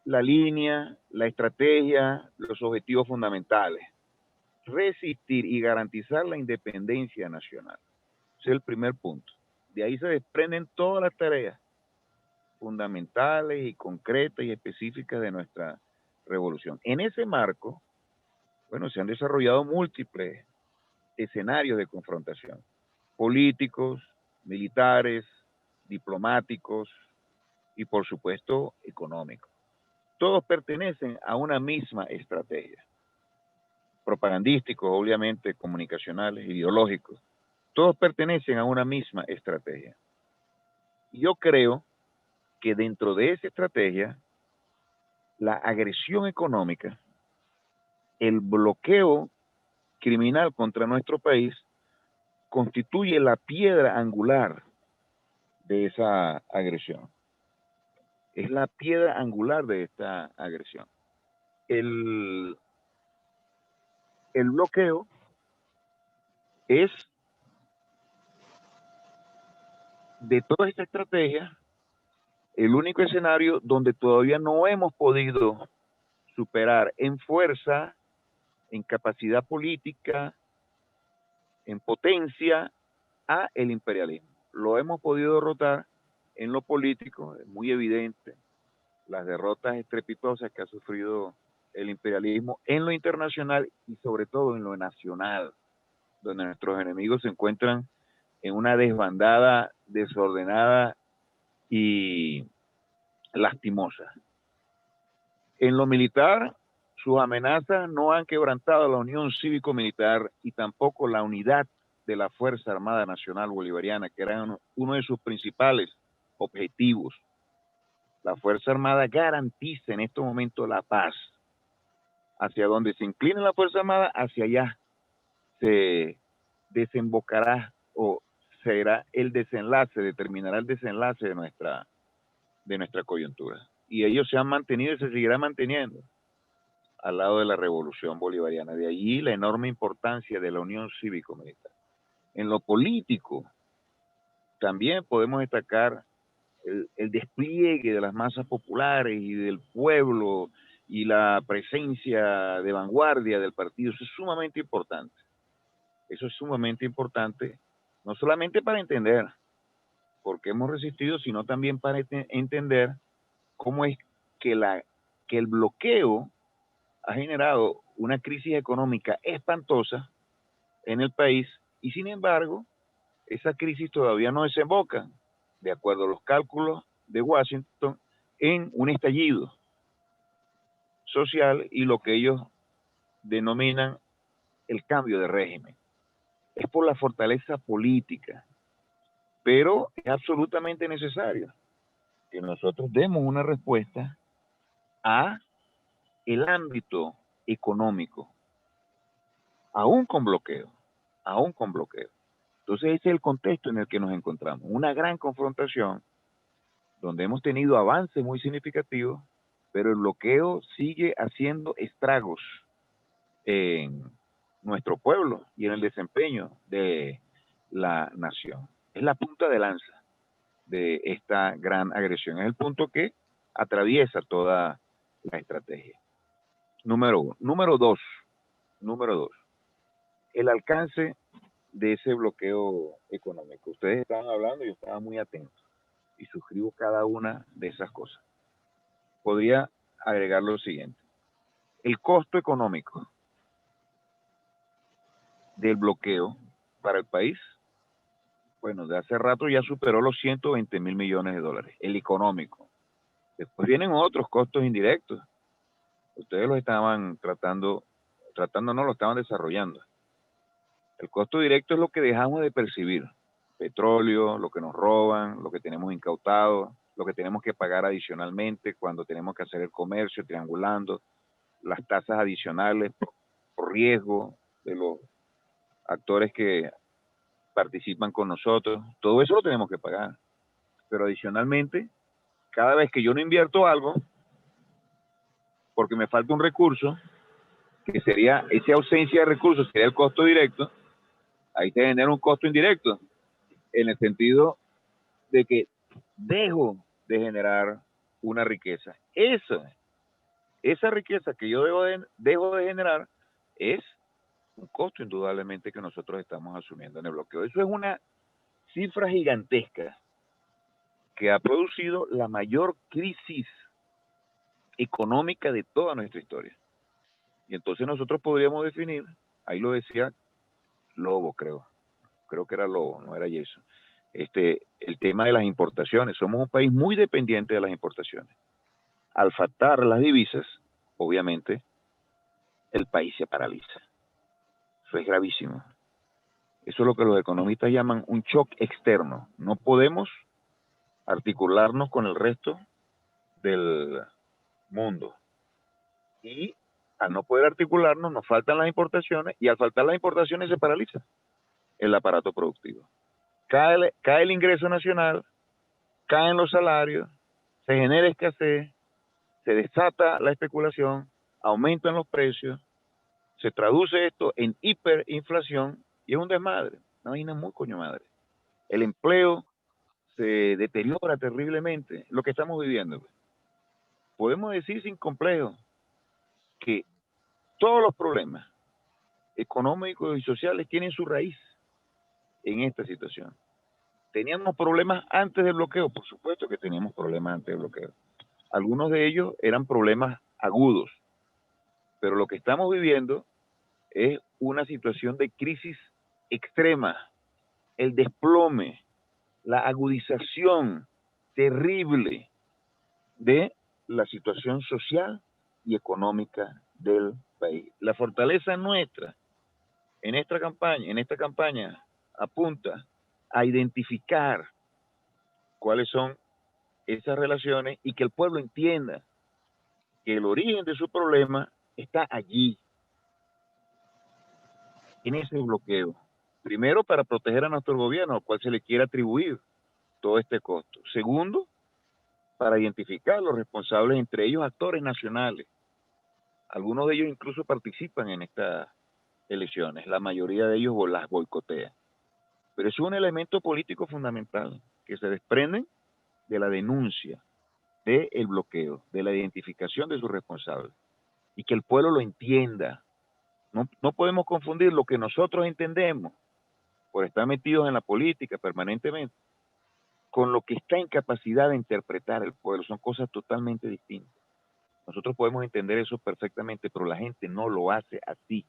la línea, la estrategia, los objetivos fundamentales. Resistir y garantizar la independencia nacional. Ese es el primer punto. De ahí se desprenden todas las tareas fundamentales y concretas y específicas de nuestra revolución. En ese marco, bueno, se han desarrollado múltiples escenarios de confrontación, políticos, militares, diplomáticos y por supuesto económicos. Todos pertenecen a una misma estrategia, propagandísticos, obviamente, comunicacionales, ideológicos. Todos pertenecen a una misma estrategia. Yo creo que dentro de esa estrategia, la agresión económica, el bloqueo criminal contra nuestro país, constituye la piedra angular de esa agresión. Es la piedra angular de esta agresión. El bloqueo es de toda esta estrategia el único escenario donde todavía no hemos podido superar en fuerza, en capacidad política, en potencia a el imperialismo. Lo hemos podido derrotar en lo político, es muy evidente las derrotas estrepitosas que ha sufrido el imperialismo en lo internacional y sobre todo en lo nacional, donde nuestros enemigos se encuentran en una desbandada desordenada y lastimosa. En lo militar, sus amenazas no han quebrantado la unión cívico-militar y tampoco la unidad de la Fuerza Armada Nacional Bolivariana, que era uno de sus principales objetivos. La Fuerza Armada garantiza en estos momentos la paz. Hacia donde se inclina la Fuerza Armada, hacia allá se desembocará o será el desenlace, determinará el desenlace de nuestra coyuntura. Y ellos se han mantenido y se seguirán manteniendo al lado de la revolución bolivariana. De allí la enorme importancia de la unión cívico-militar. En lo político, también podemos destacar el despliegue de las masas populares y del pueblo y la presencia de vanguardia del partido. Eso es sumamente importante. Eso es sumamente importante, no solamente para entender por qué hemos resistido, sino también para entender cómo es que el bloqueo ha generado una crisis económica espantosa en el país y sin embargo esa crisis todavía no desemboca, de acuerdo a los cálculos de Washington, en un estallido social y lo que ellos denominan el cambio de régimen. Es por la fortaleza política, pero es absolutamente necesario que nosotros demos una respuesta a el ámbito económico, aún con bloqueo. Entonces ese es el contexto en el que nos encontramos, una gran confrontación donde hemos tenido avances muy significativos, pero el bloqueo sigue haciendo estragos en nuestro pueblo y en el desempeño de la nación. Es la punta de lanza de esta gran agresión, es el punto que atraviesa toda la estrategia. Número uno. Número dos, el alcance de ese bloqueo económico. Ustedes estaban hablando y yo estaba muy atento y suscribo cada una de esas cosas. Podría agregar lo siguiente. El costo económico del bloqueo para el país, bueno, de hace rato ya superó los 120 mil millones de dólares, el económico. Después vienen otros costos indirectos. Ustedes los estaban tratando no, lo estaban desarrollando. El costo directo es lo que dejamos de percibir. Petróleo, lo que nos roban, lo que tenemos incautado, lo que tenemos que pagar adicionalmente cuando tenemos que hacer el comercio, triangulando, las tasas adicionales por riesgo de los actores que participan con nosotros. Todo eso lo tenemos que pagar. Pero adicionalmente, cada vez que yo no invierto algo, porque me falta un recurso, que sería esa ausencia de recursos, sería el costo directo, ahí se genera un costo indirecto, en el sentido de que dejo de generar una riqueza. Esa riqueza que yo dejo de generar es un costo indudablemente que nosotros estamos asumiendo en el bloqueo. Eso es una cifra gigantesca que ha producido la mayor crisis económica de toda nuestra historia. Y entonces nosotros podríamos definir, ahí lo decía Lobo, creo que era Lobo, no era Jason, el tema de las importaciones. Somos un país muy dependiente de las importaciones. Al faltar las divisas, obviamente, el país se paraliza. Eso es gravísimo. Eso es lo que los economistas llaman un shock externo. No podemos articularnos con el resto del mundo. Y al no poder articularnos, nos faltan las importaciones, y al faltar las importaciones se paraliza el aparato productivo. Cae el ingreso nacional, caen los salarios, se genera escasez, se desata la especulación, aumentan los precios, se traduce esto en hiperinflación y es un desmadre, una vaina muy coño madre. El empleo se deteriora terriblemente, lo que estamos viviendo. Podemos decir sin complejo que todos los problemas económicos y sociales tienen su raíz en esta situación. ¿Teníamos problemas antes del bloqueo? Por supuesto que teníamos problemas antes del bloqueo. Algunos de ellos eran problemas agudos, pero lo que estamos viviendo es una situación de crisis extrema, el desplome, la agudización terrible de la situación social y económica del país. La fortaleza nuestra en esta campaña apunta a identificar cuáles son esas relaciones y que el pueblo entienda que el origen de su problema está allí, en ese bloqueo. Primero, para proteger a nuestro gobierno, al cual se le quiere atribuir todo este costo. Segundo, para identificar a los responsables, entre ellos actores nacionales. Algunos de ellos incluso participan en estas elecciones, la mayoría de ellos las boicotean. Pero es un elemento político fundamental que se desprende de la denuncia, del bloqueo, de la identificación de sus responsables y que el pueblo lo entienda. No podemos confundir lo que nosotros entendemos por estar metidos en la política permanentemente con lo que está en capacidad de interpretar el pueblo. Son cosas totalmente distintas. Nosotros podemos entender eso perfectamente, pero la gente no lo hace así.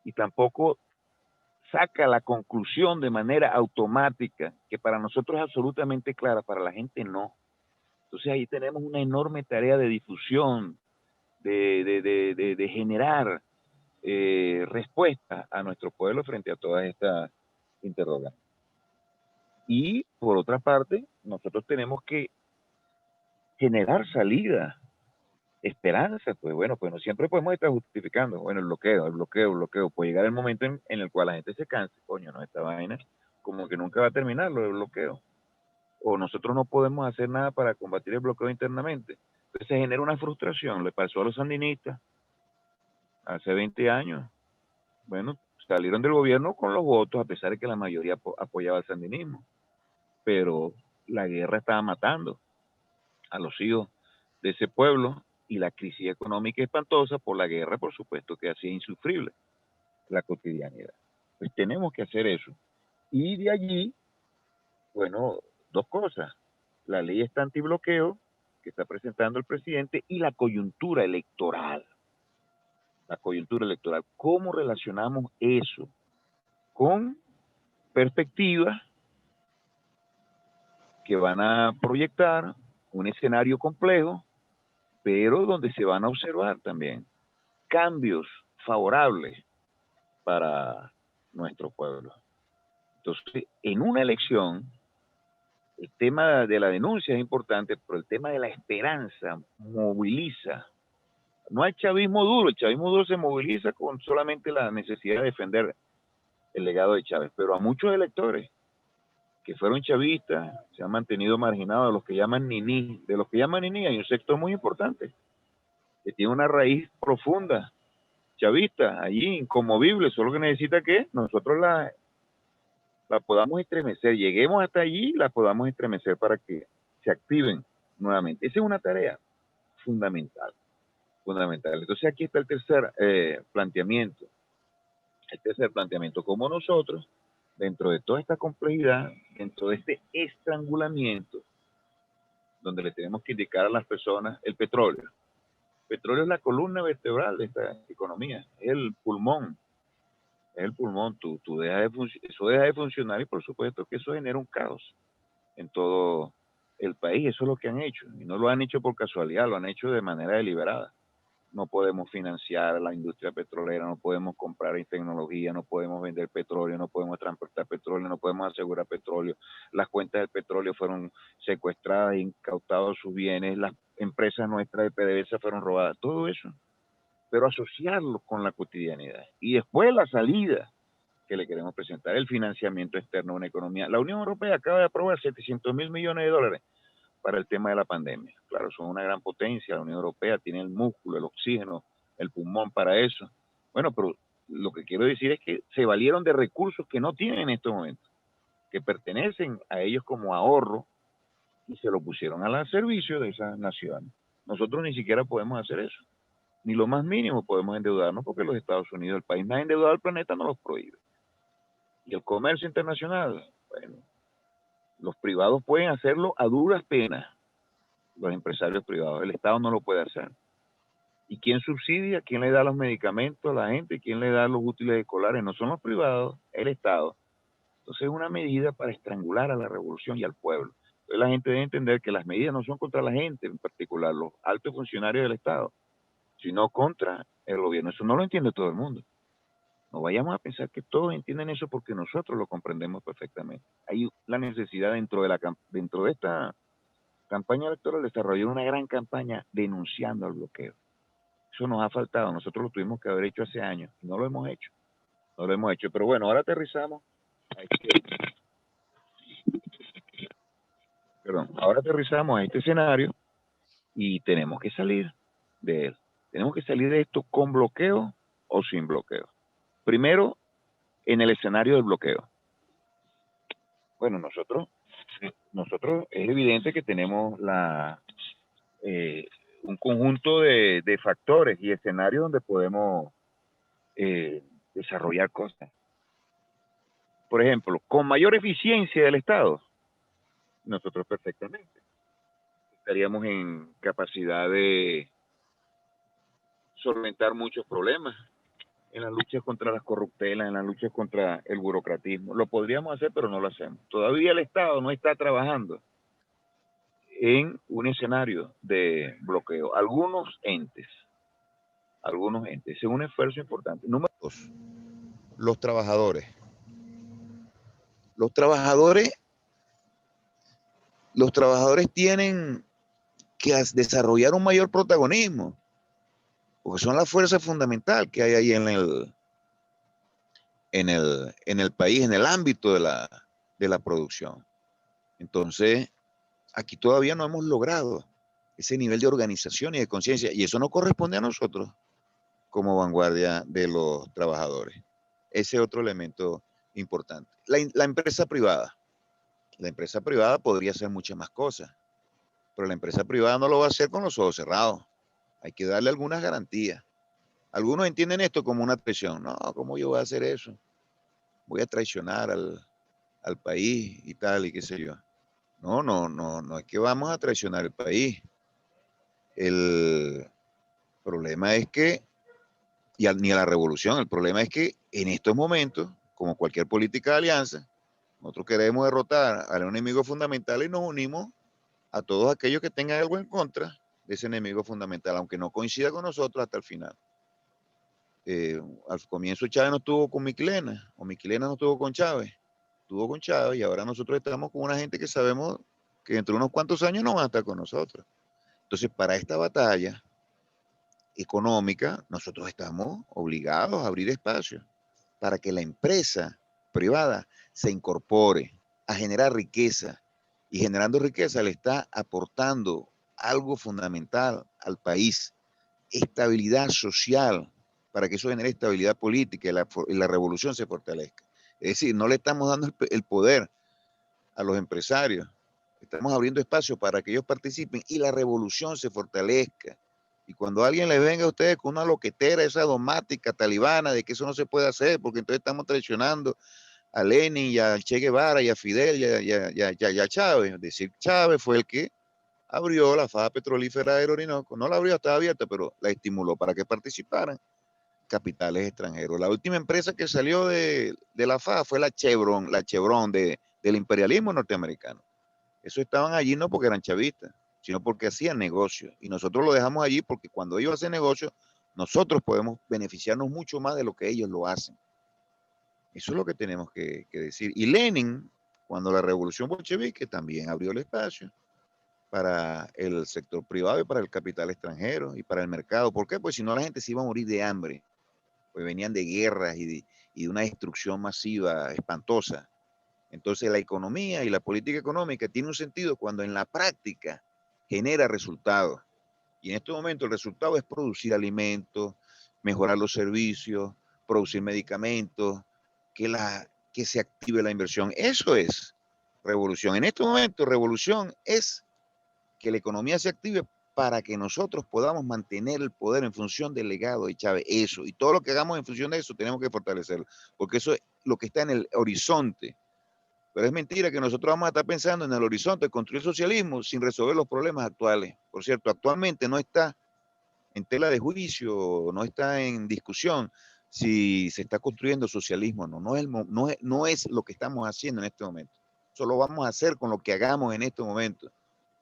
Y tampoco saca la conclusión de manera automática, que para nosotros es absolutamente clara, para la gente no. Entonces ahí tenemos una enorme tarea de difusión, de generar respuesta a nuestro pueblo frente a todas estas interrogantes. Y por otra parte, nosotros tenemos que generar salida, esperanza, pues bueno, pues no siempre podemos estar justificando, bueno, el bloqueo, puede llegar el momento en el cual la gente se canse, coño, no, esta vaina como que nunca va a terminar lo del bloqueo, o nosotros no podemos hacer nada para combatir el bloqueo internamente. Entonces se genera una frustración, le pasó a los sandinistas hace 20 años, bueno, salieron del gobierno con los votos, a pesar de que la mayoría apoyaba el sandinismo, pero la guerra estaba matando a los hijos de ese pueblo y la crisis económica espantosa por la guerra, por supuesto, que hacía insufrible la cotidianidad. Pues tenemos que hacer eso. Y de allí, bueno, dos cosas. La ley está antibloqueo que está presentando el presidente y la coyuntura electoral. La coyuntura electoral. ¿Cómo relacionamos eso con perspectivas que van a proyectar un escenario complejo, pero donde se van a observar también cambios favorables para nuestro pueblo? Entonces, en una elección, el tema de la denuncia es importante, pero el tema de la esperanza moviliza. No hay chavismo duro, el chavismo duro se moviliza con solamente la necesidad de defender el legado de Chávez, pero a muchos electores que fueron chavistas se han mantenido marginados de los que llaman niní. De los que llaman niní hay un sector muy importante que tiene una raíz profunda chavista, allí inconmovible, solo que necesita que nosotros la podamos estremecer, lleguemos hasta allí y la podamos estremecer para que se activen nuevamente. Esa es una tarea fundamental, fundamental. Entonces aquí está el tercer planteamiento. El tercer planteamiento, como nosotros, dentro de toda esta complejidad, dentro de este estrangulamiento, donde le tenemos que indicar a las personas el petróleo. El petróleo es la columna vertebral de esta economía, es el pulmón. Es el pulmón, eso deja de funcionar y por supuesto que eso genera un caos en todo el país. Eso es lo que han hecho y no lo han hecho por casualidad, lo han hecho de manera deliberada. No podemos financiar la industria petrolera, no podemos comprar tecnología, no podemos vender petróleo, no podemos transportar petróleo, no podemos asegurar petróleo. Las cuentas del petróleo fueron secuestradas, incautados sus bienes, las empresas nuestras de PDVSA fueron robadas, todo eso. Pero asociarlo con la cotidianidad. Y después la salida que le queremos presentar, el financiamiento externo de una economía. La Unión Europea acaba de aprobar 700.000 millones de dólares para el tema de la pandemia. Claro, son una gran potencia, la Unión Europea tiene el músculo, el oxígeno, el pulmón para eso. Bueno, pero lo que quiero decir es que se valieron de recursos que no tienen en estos momentos, que pertenecen a ellos como ahorro y se lo pusieron al servicio de esas naciones. Nosotros ni siquiera podemos hacer eso, ni lo más mínimo podemos endeudarnos porque los Estados Unidos, el país más endeudado del planeta, no los prohíbe. Y el comercio internacional, bueno, los privados pueden hacerlo a duras penas, los empresarios privados, el Estado no lo puede hacer. ¿Y quién subsidia? ¿Quién le da los medicamentos a la gente? ¿Quién le da los útiles escolares? No son los privados, el Estado. Entonces es una medida para estrangular a la revolución y al pueblo. Entonces la gente debe entender que las medidas no son contra la gente en particular, los altos funcionarios del Estado, sino contra el gobierno. Eso no lo entiende todo el mundo. No vayamos a pensar que todos entienden eso porque nosotros lo comprendemos perfectamente. Hay la necesidad dentro de esta campaña electoral de desarrollar una gran campaña denunciando el bloqueo. Eso nos ha faltado, nosotros lo tuvimos que haber hecho hace años y no lo hemos hecho. no lo hemos hecho. Pero bueno, ahora aterrizamos a este escenario y tenemos que salir de él. Tenemos que salir de esto con bloqueo o sin bloqueo. Primero, en el escenario del bloqueo. Bueno, nosotros es evidente que tenemos un conjunto de factores y escenarios donde podemos desarrollar cosas. Por ejemplo, con mayor eficiencia del Estado, nosotros perfectamente estaríamos en capacidad de solventar muchos problemas en las luchas contra las corruptelas, en las luchas contra el burocratismo. Lo podríamos hacer, pero no lo hacemos. Todavía el Estado no está trabajando en un escenario de bloqueo. Algunos entes. Es un esfuerzo importante. Número 2, los trabajadores. Los trabajadores tienen que desarrollar un mayor protagonismo, porque son la fuerza fundamental que hay ahí en el país, en el ámbito de la producción. Entonces, aquí todavía no hemos logrado ese nivel de organización y de conciencia, y eso no corresponde a nosotros como vanguardia de los trabajadores. Ese otro elemento importante. La empresa privada. La empresa privada podría hacer muchas más cosas, pero la empresa privada no lo va a hacer con los ojos cerrados. Hay que darle algunas garantías. Algunos entienden esto como una traición. No, ¿cómo yo voy a hacer eso? Voy a traicionar al país y tal, y qué sé yo. No es que vamos a traicionar el país. El problema es que, ni a la revolución, el problema es que en estos momentos, como cualquier política de alianza, nosotros queremos derrotar al enemigo fundamental y nos unimos a todos aquellos que tengan algo en contra de ese enemigo fundamental, aunque no coincida con nosotros hasta el final. Al comienzo Chávez no estuvo con Miquelena, o Miquelena no estuvo con Chávez, estuvo con Chávez, y ahora nosotros estamos con una gente que sabemos que dentro de unos cuantos años no van a estar con nosotros. Entonces, para esta batalla económica, nosotros estamos obligados a abrir espacio para que la empresa privada se incorpore a generar riqueza, y generando riqueza le está aportando algo fundamental al país, estabilidad social, para que eso genere estabilidad política y la revolución se fortalezca. Es decir, no le estamos dando el poder a los empresarios, estamos abriendo espacio para que ellos participen y la revolución se fortalezca. Y cuando alguien les venga a ustedes con una loquetera, esa dogmática talibana de que eso no se puede hacer, porque entonces estamos traicionando a Lenin y a Che Guevara y a Fidel y a Chávez. Es decir, Chávez fue el que abrió la faja petrolífera del Orinoco. No la abrió, estaba abierta, pero la estimuló para que participaran capitales extranjeros. La última empresa que salió de la faja fue la Chevron del imperialismo norteamericano. Esos estaban allí no porque eran chavistas, sino porque hacían negocios. Y nosotros lo dejamos allí porque cuando ellos hacen negocios, nosotros podemos beneficiarnos mucho más de lo que ellos lo hacen. Eso es lo que tenemos que decir. Y Lenin, cuando la revolución bolchevique, también abrió el espacio para el sector privado y para el capital extranjero y para el mercado. ¿Por qué? Pues si no la gente se iba a morir de hambre. Pues venían de guerras y de una destrucción masiva, espantosa. Entonces la economía y la política económica tiene un sentido cuando en la práctica genera resultados. Y en este momento el resultado es producir alimentos, mejorar los servicios, producir medicamentos, que se active la inversión. Eso es revolución. En este momento revolución es que la economía se active para que nosotros podamos mantener el poder en función del legado de Chávez. Eso, y todo lo que hagamos en función de eso tenemos que fortalecerlo, porque eso es lo que está en el horizonte. Pero es mentira que nosotros vamos a estar pensando en el horizonte de construir socialismo sin resolver los problemas actuales. Por cierto, actualmente no está en tela de juicio, no está en discusión si se está construyendo socialismo. No es lo que estamos haciendo en este momento. Eso lo vamos a hacer con lo que hagamos en este momento.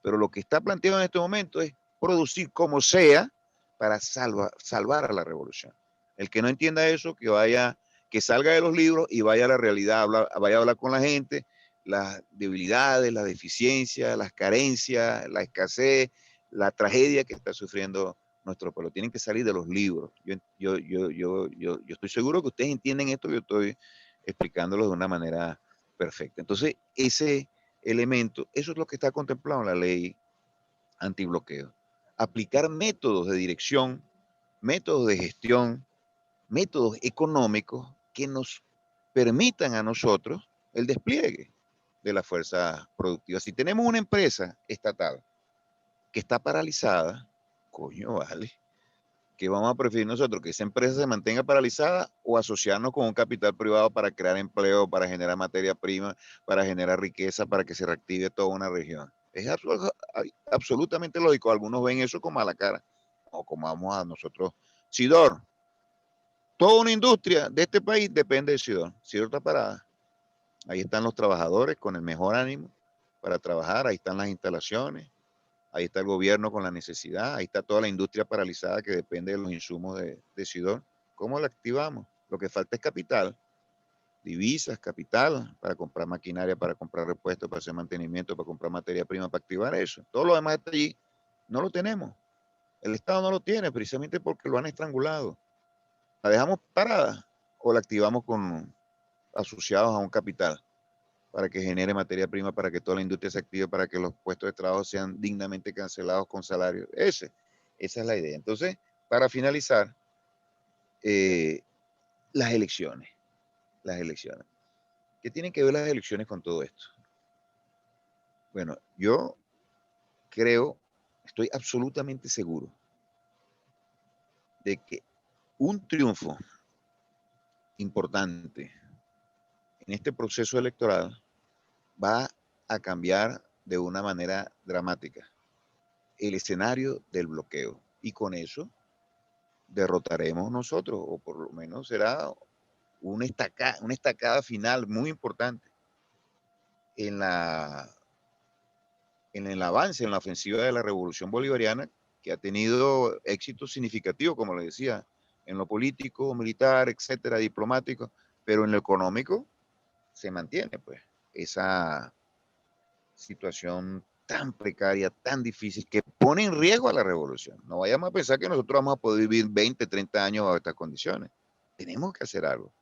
Pero lo que está planteado en este momento es producir como sea para salvar a la revolución. El que no entienda eso, que salga de los libros y vaya a la realidad, vaya a hablar con la gente, las debilidades, las deficiencias, las carencias, la escasez, la tragedia que está sufriendo nuestro pueblo, tienen que salir de los libros. Yo estoy seguro que ustedes entienden esto, yo estoy explicándolo de una manera perfecta. Entonces, ese elemento, eso es lo que está contemplado en la ley antibloqueo. Aplicar métodos de dirección, métodos de gestión, métodos económicos que nos permitan a nosotros el despliegue de la fuerza productiva. Si tenemos una empresa estatal que está paralizada, coño, vale, ¿qué vamos a preferir nosotros? ¿Que esa empresa se mantenga paralizada o asociarnos con un capital privado para crear empleo, para generar materia prima, para generar riqueza, para que se reactive toda una región? Es absolutamente lógico. Algunos ven eso con mala cara, o como vamos a nosotros. Sidor, toda una industria de este país depende de Sidor. Sidor está parada. Ahí están los trabajadores con el mejor ánimo para trabajar, ahí están las instalaciones, ahí está el gobierno con la necesidad, ahí está toda la industria paralizada que depende de los insumos de Sidor. ¿Cómo la activamos? Lo que falta es capital, divisas, capital, para comprar maquinaria, para comprar repuestos, para hacer mantenimiento, para comprar materia prima, para activar eso. Todo lo demás está allí, no lo tenemos. El Estado no lo tiene precisamente porque lo han estrangulado. ¿La dejamos parada o la activamos con asociados a un capital para que genere materia prima, para que toda la industria se active, para que los puestos de trabajo sean dignamente cancelados con salarios? Esa es la idea. Entonces, para finalizar, las elecciones. ¿Qué tienen que ver las elecciones con todo esto? Bueno, yo creo, estoy absolutamente seguro de que un triunfo importante en este proceso electoral va a cambiar de una manera dramática el escenario del bloqueo. Y con eso derrotaremos nosotros, o por lo menos será una estacada final muy importante en el avance, en la ofensiva de la revolución bolivariana, que ha tenido éxitos significativos, como le decía, en lo político, militar, etcétera, diplomático, pero en lo económico se mantiene, pues, esa situación tan precaria, tan difícil, que pone en riesgo a la revolución. No vayamos a pensar que nosotros vamos a poder vivir 20, 30 años bajo estas condiciones. Tenemos que hacer algo.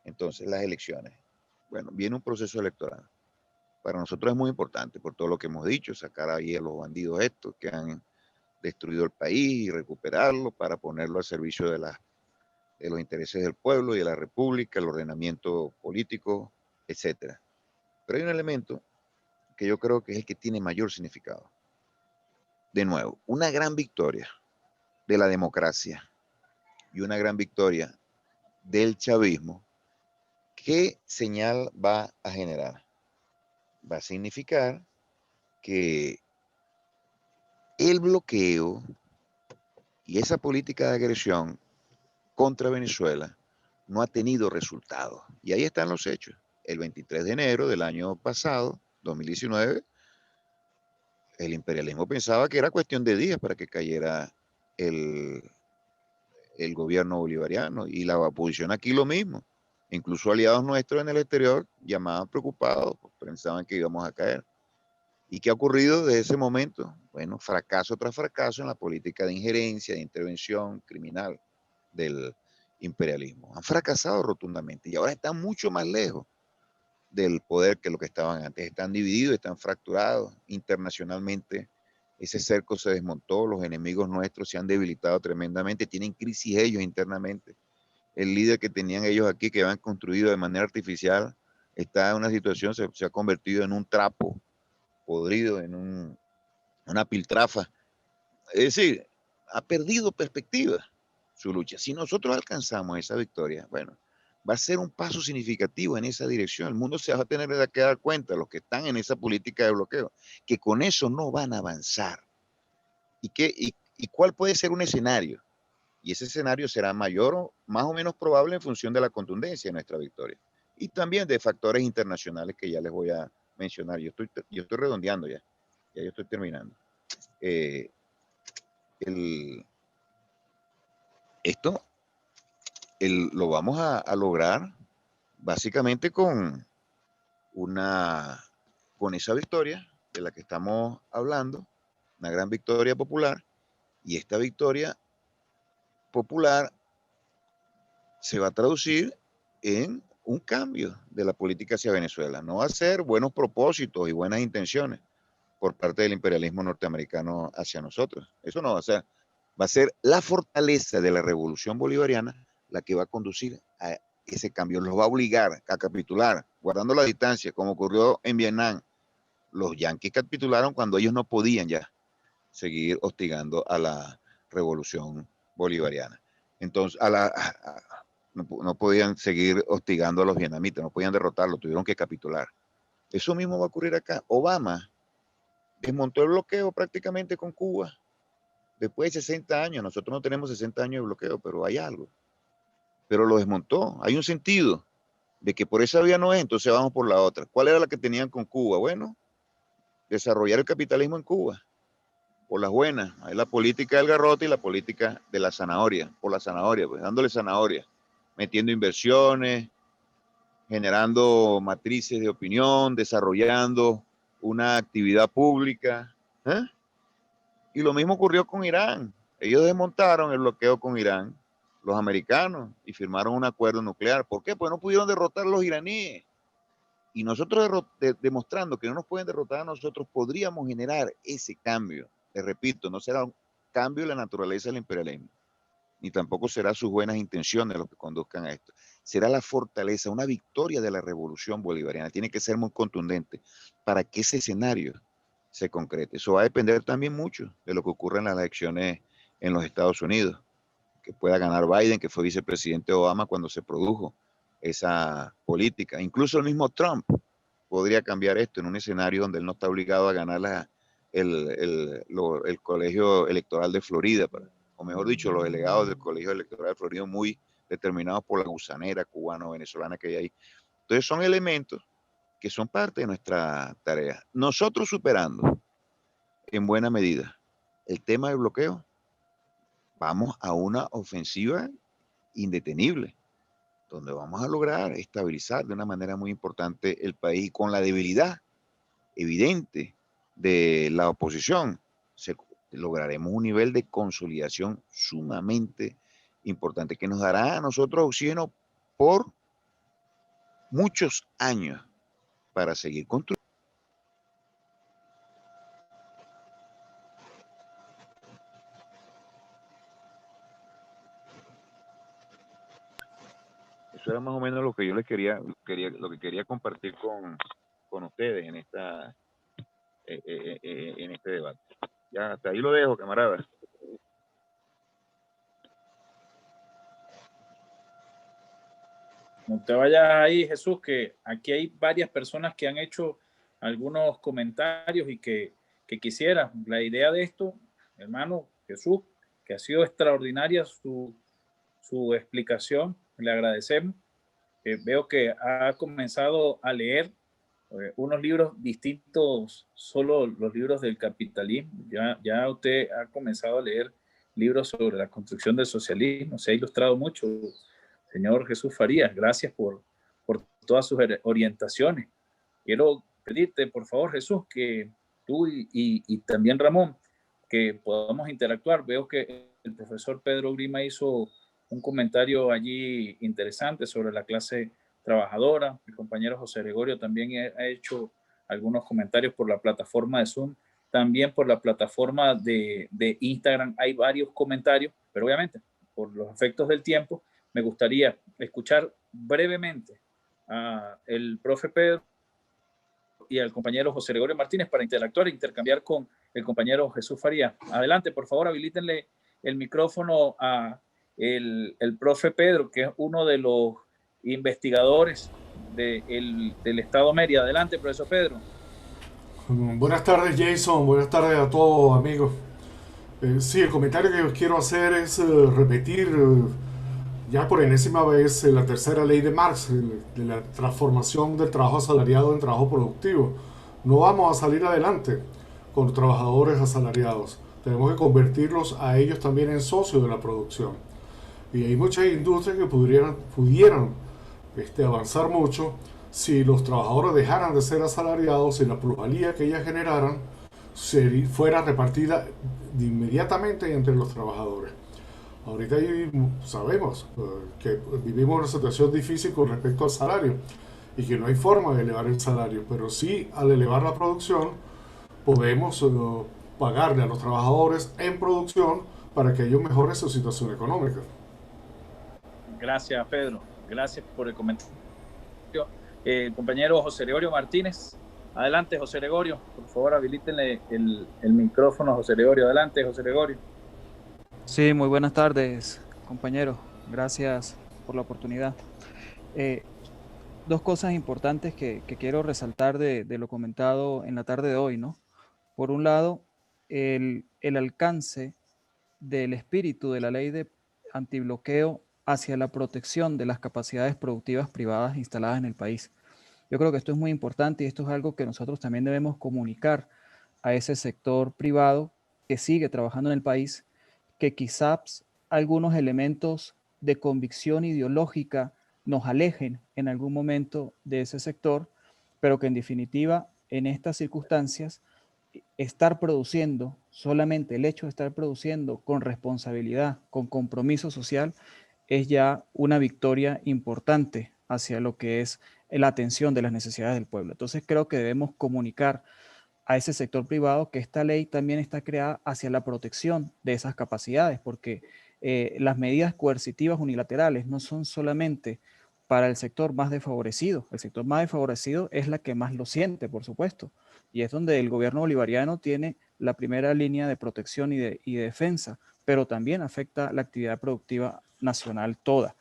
Entonces, las elecciones. Bueno, viene un proceso electoral. Para nosotros es muy importante por todo lo que hemos dicho, sacar ahí a los bandidos estos que han destruido el país y recuperarlo para ponerlo al servicio de los intereses del pueblo y de la república, el ordenamiento político, etcétera. Pero hay un elemento que yo creo que es el que tiene mayor significado. De nuevo, una gran victoria de la democracia y una gran victoria del chavismo, ¿qué señal va a generar? Va a significar que el bloqueo y esa política de agresión contra Venezuela no ha tenido resultados. Y ahí están los hechos. El 23 de enero del año pasado, 2019, el imperialismo pensaba que era cuestión de días para que cayera el gobierno bolivariano, y la oposición aquí lo mismo. Incluso aliados nuestros en el exterior llamaban preocupados, pues pensaban que íbamos a caer. ¿Y qué ha ocurrido desde ese momento? Bueno, fracaso tras fracaso en la política de injerencia, de intervención criminal del imperialismo. Han fracasado rotundamente y ahora están mucho más lejos del poder que lo que estaban antes. Están divididos, están fracturados internacionalmente. Ese cerco se desmontó, los enemigos nuestros se han debilitado tremendamente, tienen crisis ellos internamente. El líder que tenían ellos aquí, que habían construido de manera artificial, está en una situación, se ha convertido en un trapo podrido, en una piltrafa. Es decir, ha perdido perspectiva su lucha. Si nosotros alcanzamos esa victoria, bueno, va a ser un paso significativo en esa dirección. El mundo se va a tener que dar cuenta, los que están en esa política de bloqueo, que con eso no van a avanzar. ¿Y cuál puede ser un escenario? Y ese escenario será mayor o más o menos probable en función de la contundencia de nuestra victoria. Y también de factores internacionales que ya les voy a mencionar. Yo estoy redondeando ya yo estoy terminando. Esto lo vamos a lograr básicamente con esa victoria de la que estamos hablando, una gran victoria popular, y esta victoria popular se va a traducir en un cambio de la política hacia Venezuela. No va a ser buenos propósitos y buenas intenciones por parte del imperialismo norteamericano hacia nosotros. Eso no va a ser. Va a ser la fortaleza de la revolución bolivariana la que va a conducir a ese cambio. Los va a obligar a capitular, guardando la distancia, como ocurrió en Vietnam. Los yanquis capitularon cuando ellos no podían ya seguir hostigando a la revolución bolivariana. Entonces, no podían seguir hostigando a los vietnamitas, no podían derrotarlos, tuvieron que capitular. Eso mismo va a ocurrir acá. Obama desmontó el bloqueo prácticamente con Cuba. Después de 60 años, nosotros no tenemos 60 años de bloqueo, pero hay algo. Pero lo desmontó. Hay un sentido de que por esa vía no es, entonces vamos por la otra. ¿Cuál era la que tenían con Cuba? Bueno, desarrollar el capitalismo en Cuba. Por las buenas. Hay la política del garrote y la política de la zanahoria. Por la zanahoria, pues dándole zanahoria. Metiendo inversiones, generando matrices de opinión, desarrollando una actividad pública. ¿Eh? Y lo mismo ocurrió con Irán. Ellos desmontaron el bloqueo con Irán, los americanos, y firmaron un acuerdo nuclear. ¿Por qué? Pues no pudieron derrotar a los iraníes. Y nosotros demostrando que no nos pueden derrotar a nosotros, podríamos generar ese cambio. Les repito, no será un cambio de la naturaleza del imperialismo, ni tampoco será sus buenas intenciones lo que conduzcan a esto. Será la fortaleza, una victoria de la revolución bolivariana. Tiene que ser muy contundente para que ese escenario se concrete. Eso va a depender también mucho de lo que ocurra en las elecciones en los Estados Unidos, que pueda ganar Biden, que fue vicepresidente Obama cuando se produjo esa política. Incluso el mismo Trump podría cambiar esto en un escenario donde él no está obligado a ganar el colegio electoral de Florida, o mejor dicho, los delegados del colegio electoral de Florida muy determinados por la gusanera cubano-venezolana que hay ahí. Entonces son elementos que son parte de nuestra tarea. Nosotros superando en buena medida el tema del bloqueo, vamos a una ofensiva indetenible, donde vamos a lograr estabilizar de una manera muy importante el país. Con la debilidad evidente de la oposición, lograremos un nivel de consolidación sumamente importante que nos dará a nosotros oxígeno por muchos años para seguir construyendo. Eso era más o menos lo que yo les quería compartir con ustedes en este debate. Ya hasta ahí lo dejo, camaradas. No te vayas ahí, Jesús, que aquí hay varias personas que han hecho algunos comentarios y que quisieran. La idea de esto, hermano Jesús, que ha sido extraordinaria su explicación, le agradecemos. Veo que ha comenzado a leer unos libros distintos, solo los libros del capitalismo. Ya usted ha comenzado a leer libros sobre la construcción del socialismo, se ha ilustrado mucho. Señor Jesús Farías, gracias por todas sus orientaciones. Quiero pedirte, por favor, Jesús, que tú y también Ramón, que podamos interactuar. Veo que el profesor Pedro Grima hizo un comentario allí interesante sobre la clase trabajadora. El compañero José Gregorio también ha hecho algunos comentarios por la plataforma de Zoom. También por la plataforma de Instagram hay varios comentarios, pero obviamente por los efectos del tiempo me gustaría escuchar brevemente al profe Pedro y al compañero José Gregorio Martínez para interactuar e intercambiar con el compañero Jesús Farías. Adelante, por favor, habilítenle el micrófono a el profe Pedro, que es uno de los investigadores del Estado Mérida. Adelante, profesor Pedro. Buenas tardes, Jason. Buenas tardes a todos, amigos. Sí, el comentario que quiero hacer es repetir ya por enésima vez la tercera ley de Marx, de la transformación del trabajo asalariado en trabajo productivo. No vamos a salir adelante con los trabajadores asalariados. Tenemos que convertirlos a ellos también en socios de la producción. Y hay muchas industrias que pudieran avanzar mucho si los trabajadores dejaran de ser asalariados y la plusvalía que ellas generaran fuera repartida inmediatamente entre los trabajadores. Ahorita sabemos que vivimos una situación difícil con respecto al salario y que no hay forma de elevar el salario, pero sí al elevar la producción podemos pagarle a los trabajadores en producción para que ellos mejoren su situación económica. Gracias, Pedro. Gracias por el comentario. Compañero José Gregorio Martínez. Adelante, José Gregorio. Por favor, habilítenle el micrófono a José Gregorio. Adelante, José Gregorio. Sí, muy buenas tardes, compañeros. Gracias por la oportunidad. Dos cosas importantes que quiero resaltar de lo comentado en la tarde de hoy, ¿no? Por un lado, el alcance del espíritu de la ley de antibloqueo hacia la protección de las capacidades productivas privadas instaladas en el país. Yo creo que esto es muy importante y esto es algo que nosotros también debemos comunicar a ese sector privado que sigue trabajando en el país, que quizás algunos elementos de convicción ideológica nos alejen en algún momento de ese sector, pero que en definitiva en estas circunstancias estar produciendo, solamente el hecho de estar produciendo con responsabilidad, con compromiso social, es ya una victoria importante hacia lo que es la atención de las necesidades del pueblo. Entonces creo que debemos comunicar a ese sector privado que esta ley también está creada hacia la protección de esas capacidades, porque las medidas coercitivas unilaterales no son solamente para el sector más desfavorecido. El sector más desfavorecido es la que más lo siente, por supuesto, y es donde el gobierno bolivariano tiene la primera línea de protección y de defensa, pero también afecta la actividad productiva nacional toda.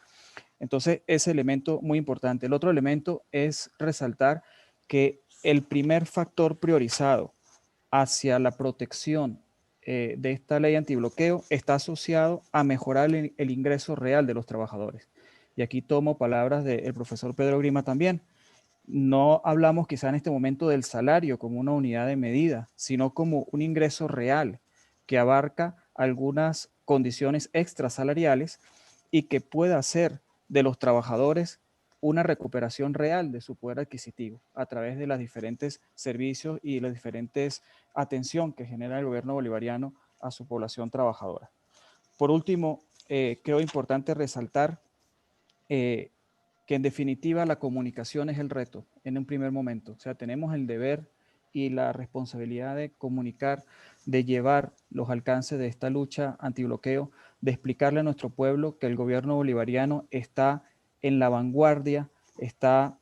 Entonces, ese elemento muy importante. El otro elemento es resaltar que el primer factor priorizado hacia la protección de esta ley antibloqueo está asociado a mejorar el ingreso real de los trabajadores. Y aquí tomo palabras del profesor Pedro Grima también. No hablamos quizá en este momento del salario como una unidad de medida, sino como un ingreso real que abarca algunas condiciones extrasalariales y que pueda hacer de los trabajadores una recuperación real de su poder adquisitivo a través de los diferentes servicios y la diferentes atención que genera el gobierno bolivariano a su población trabajadora. Por último, creo importante resaltar que en definitiva la comunicación es el reto en un primer momento. O sea, tenemos el deber y la responsabilidad de comunicar, de llevar los alcances de esta lucha antibloqueo, de explicarle a nuestro pueblo que el gobierno bolivariano está en la vanguardia, está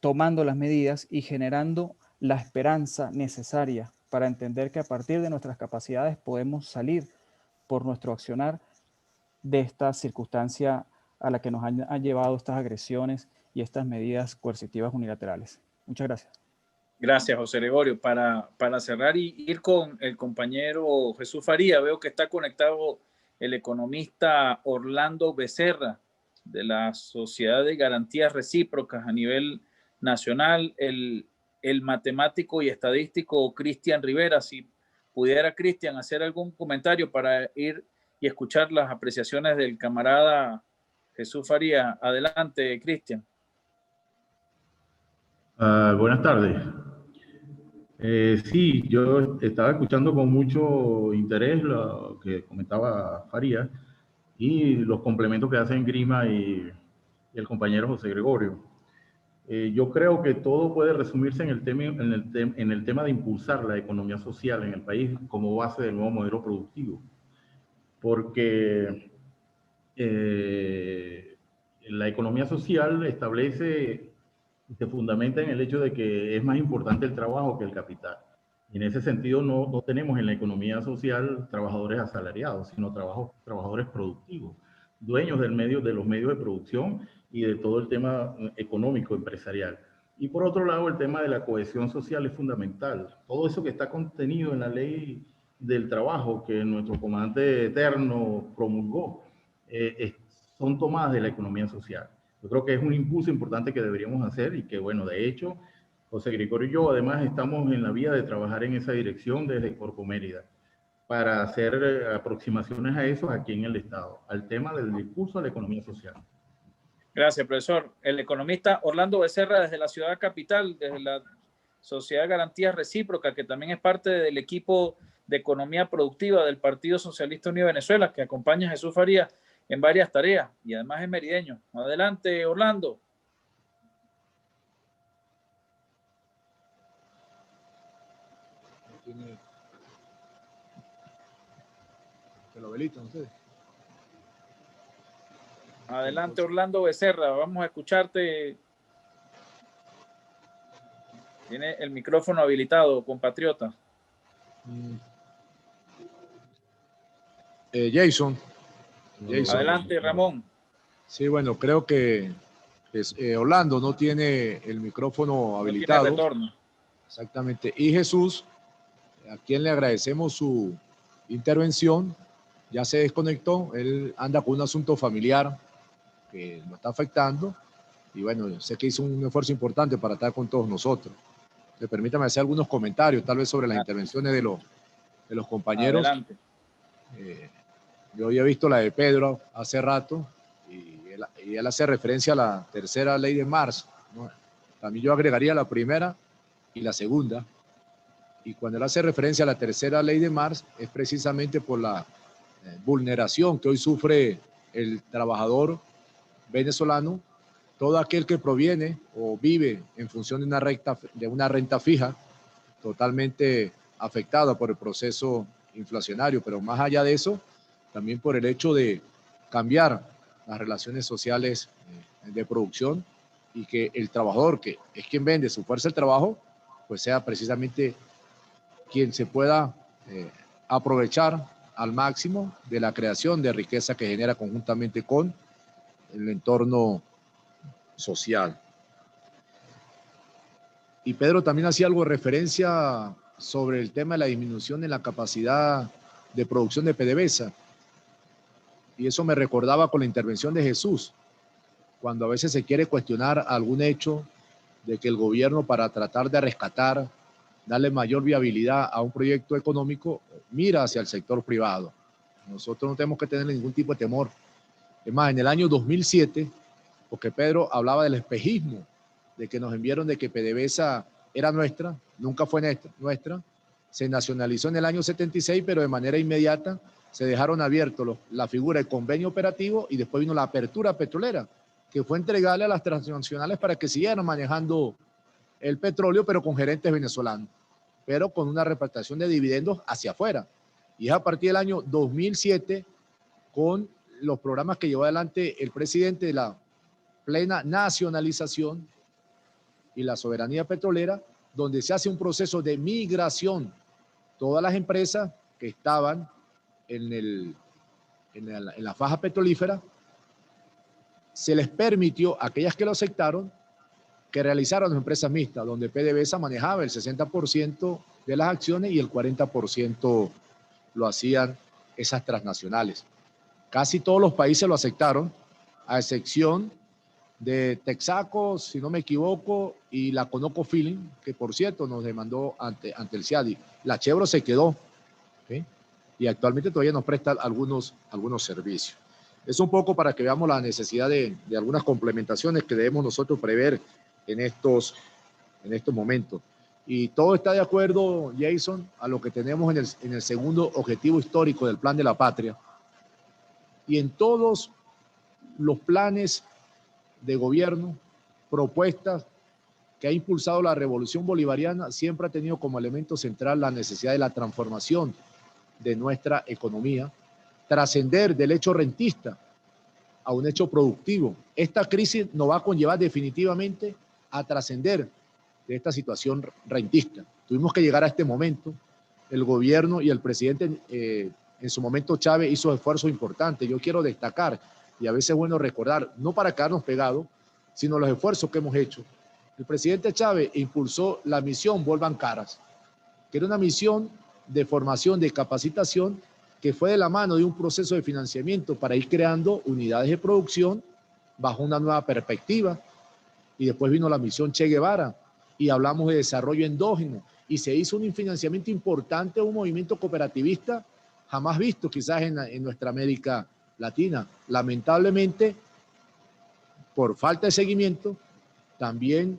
tomando las medidas y generando la esperanza necesaria para entender que a partir de nuestras capacidades podemos salir por nuestro accionar de esta circunstancia a la que nos han llevado estas agresiones y estas medidas coercitivas unilaterales. Muchas gracias. Gracias, José Gregorio. Para cerrar y ir con el compañero Jesús Faría, veo que está conectado el economista Orlando Becerra de la Sociedad de Garantías Recíprocas a nivel nacional, el matemático y estadístico Cristian Rivera. Si pudiera, Cristian, hacer algún comentario para ir y escuchar las apreciaciones del camarada Jesús Faría. Adelante, Cristian. Buenas tardes. Sí, yo estaba escuchando con mucho interés lo que comentaba Faría y los complementos que hacen Grima y el compañero José Gregorio. Yo creo que todo puede resumirse en el tema de impulsar la economía social en el país como base del nuevo modelo productivo, porque la economía social establece, se fundamenta en el hecho de que es más importante el trabajo que el capital. Y en ese sentido no tenemos en la economía social trabajadores asalariados, sino trabajadores productivos, dueños de los medios de producción y de todo el tema económico, empresarial. Y por otro lado, el tema de la cohesión social es fundamental. Todo eso que está contenido en la ley del trabajo que nuestro comandante eterno promulgó, son tomadas de la economía social. Yo creo que es un impulso importante que deberíamos hacer y que, bueno, de hecho, José Gregorio y yo además estamos en la vía de trabajar en esa dirección desde Corpo Mérida para hacer aproximaciones a eso aquí en el Estado, al tema del impulso a la economía social. Gracias, profesor. El economista Orlando Becerra desde la ciudad capital, desde la Sociedad de Garantías Recíprocas, que también es parte del equipo de Economía Productiva del Partido Socialista Unido de Venezuela, que acompaña a Jesús Farías en varias tareas y además es merideño. Adelante, Orlando. ¿Que lo habilitan ustedes? Adelante, Orlando Becerra, vamos a escucharte. Tiene el micrófono habilitado, compatriota. Jason. Adelante, Ramón. Sí, bueno, creo que Orlando no tiene el micrófono habilitado. No tiene retorno. Exactamente. Y Jesús, a quien le agradecemos su intervención, ya se desconectó. Él anda con un asunto familiar que lo está afectando. Y bueno, sé que hizo un esfuerzo importante para estar con todos nosotros. Permítame hacer algunos comentarios, tal vez sobre las intervenciones de los compañeros. Adelante. Yo había visto la de Pedro hace rato y él hace referencia a la tercera ley de marzo, ¿no? También yo agregaría la primera y la segunda. Y cuando él hace referencia a la tercera ley de marzo es precisamente por la vulneración que hoy sufre el trabajador venezolano, todo aquel que proviene o vive en función de una renta fija, totalmente afectada por el proceso inflacionario, pero más allá de eso, también por el hecho de cambiar las relaciones sociales de producción y que el trabajador, que es quien vende su fuerza de trabajo, pues sea precisamente quien se pueda aprovechar al máximo de la creación de riqueza que genera conjuntamente con el entorno social. Y Pedro también hacía algo de referencia sobre el tema de la disminución en la capacidad de producción de PDVSA. Y eso me recordaba con la intervención de Jesús, cuando a veces se quiere cuestionar algún hecho de que el gobierno, para tratar de rescatar, darle mayor viabilidad a un proyecto económico, mira hacia el sector privado. Nosotros no tenemos que tener ningún tipo de temor. Es más, en el año 2007, porque Pedro hablaba del espejismo, de que nos enviaron de que PDVSA era nuestra, nunca fue nuestra, se nacionalizó en el año 76, pero de manera inmediata se dejaron abiertos la figura de convenio operativo y después vino la apertura petrolera, que fue entregarle a las transnacionales para que siguieran manejando el petróleo, pero con gerentes venezolanos, pero con una repartición de dividendos hacia afuera. Y es a partir del año 2007, con los programas que llevó adelante el presidente de la plena nacionalización y la soberanía petrolera, donde se hace un proceso de migración. Todas las empresas que estaban en la faja petrolífera, se les permitió, aquellas que lo aceptaron, que realizaron las empresas mixtas, donde PDVSA manejaba el 60% de las acciones y el 40% lo hacían esas transnacionales. Casi todos los países lo aceptaron, a excepción de Texaco, si no me equivoco, y la ConocoPhillips, que por cierto nos demandó ante el CIADI. La Chevron se quedó, ¿sí? Y actualmente todavía nos presta algunos servicios. Es un poco para que veamos la necesidad de algunas complementaciones que debemos nosotros prever en estos momentos. Y todo está de acuerdo, Jason, a lo que tenemos en el segundo objetivo histórico del Plan de la Patria. Y en todos los planes de gobierno, propuestas que ha impulsado la revolución bolivariana, siempre ha tenido como elemento central la necesidad de la transformación de nuestra economía, trascender del hecho rentista a un hecho productivo. Esta crisis nos va a conllevar definitivamente a trascender de esta situación rentista. Tuvimos que llegar a este momento. El gobierno y el presidente, en su momento Chávez, hizo esfuerzos importantes. Yo quiero destacar, y a veces es bueno recordar, no para quedarnos pegados, sino los esfuerzos que hemos hecho. El presidente Chávez impulsó la misión Vuelvan Caras, que era una misión de formación, de capacitación, que fue de la mano de un proceso de financiamiento para ir creando unidades de producción bajo una nueva perspectiva. Y después vino la misión Che Guevara y hablamos de desarrollo endógeno y se hizo un financiamiento importante a un movimiento cooperativista jamás visto quizás en nuestra América Latina. Lamentablemente, por falta de seguimiento, también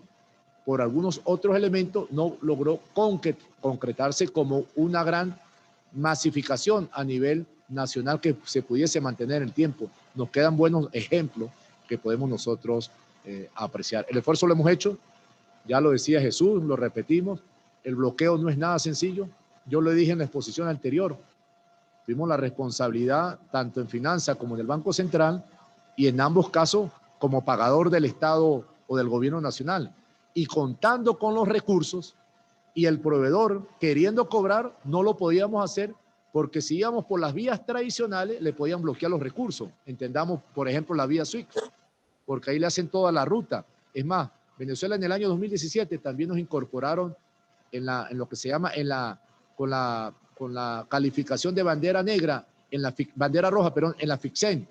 por algunos otros elementos, no logró concretarse como una gran masificación a nivel nacional que se pudiese mantener en el tiempo. Nos quedan buenos ejemplos que podemos nosotros apreciar. El esfuerzo lo hemos hecho, ya lo decía Jesús, lo repetimos, el bloqueo no es nada sencillo. Yo lo dije en la exposición anterior, tuvimos la responsabilidad tanto en finanzas como en el Banco Central y en ambos casos como pagador del Estado o del gobierno nacional y contando con los recursos y el proveedor queriendo cobrar, no lo podíamos hacer porque si íbamos por las vías tradicionales le podían bloquear los recursos. Entendamos, por ejemplo, la vía SWIFT, porque ahí le hacen toda la ruta. Es más, Venezuela en el año 2017 también nos incorporaron en lo que se llama con la calificación de bandera negra, bandera roja, perdón, en la FICSEN,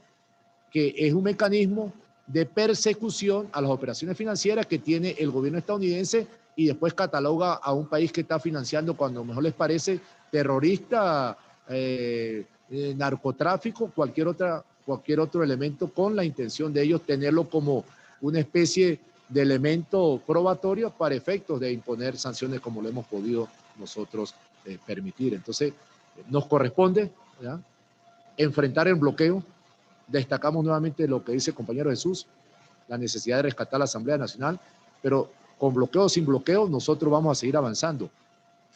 que es un mecanismo de persecución a las operaciones financieras que tiene el gobierno estadounidense y después cataloga a un país que está financiando, cuando mejor les parece, terrorista, narcotráfico, cualquier otro elemento, con la intención de ellos tenerlo como una especie de elemento probatorio para efectos de imponer sanciones como lo hemos podido nosotros permitir. Entonces, nos corresponde, ¿ya?, enfrentar el bloqueo. Destacamos nuevamente lo que dice el compañero Jesús, la necesidad de rescatar la Asamblea Nacional, pero con bloqueo o sin bloqueo nosotros vamos a seguir avanzando.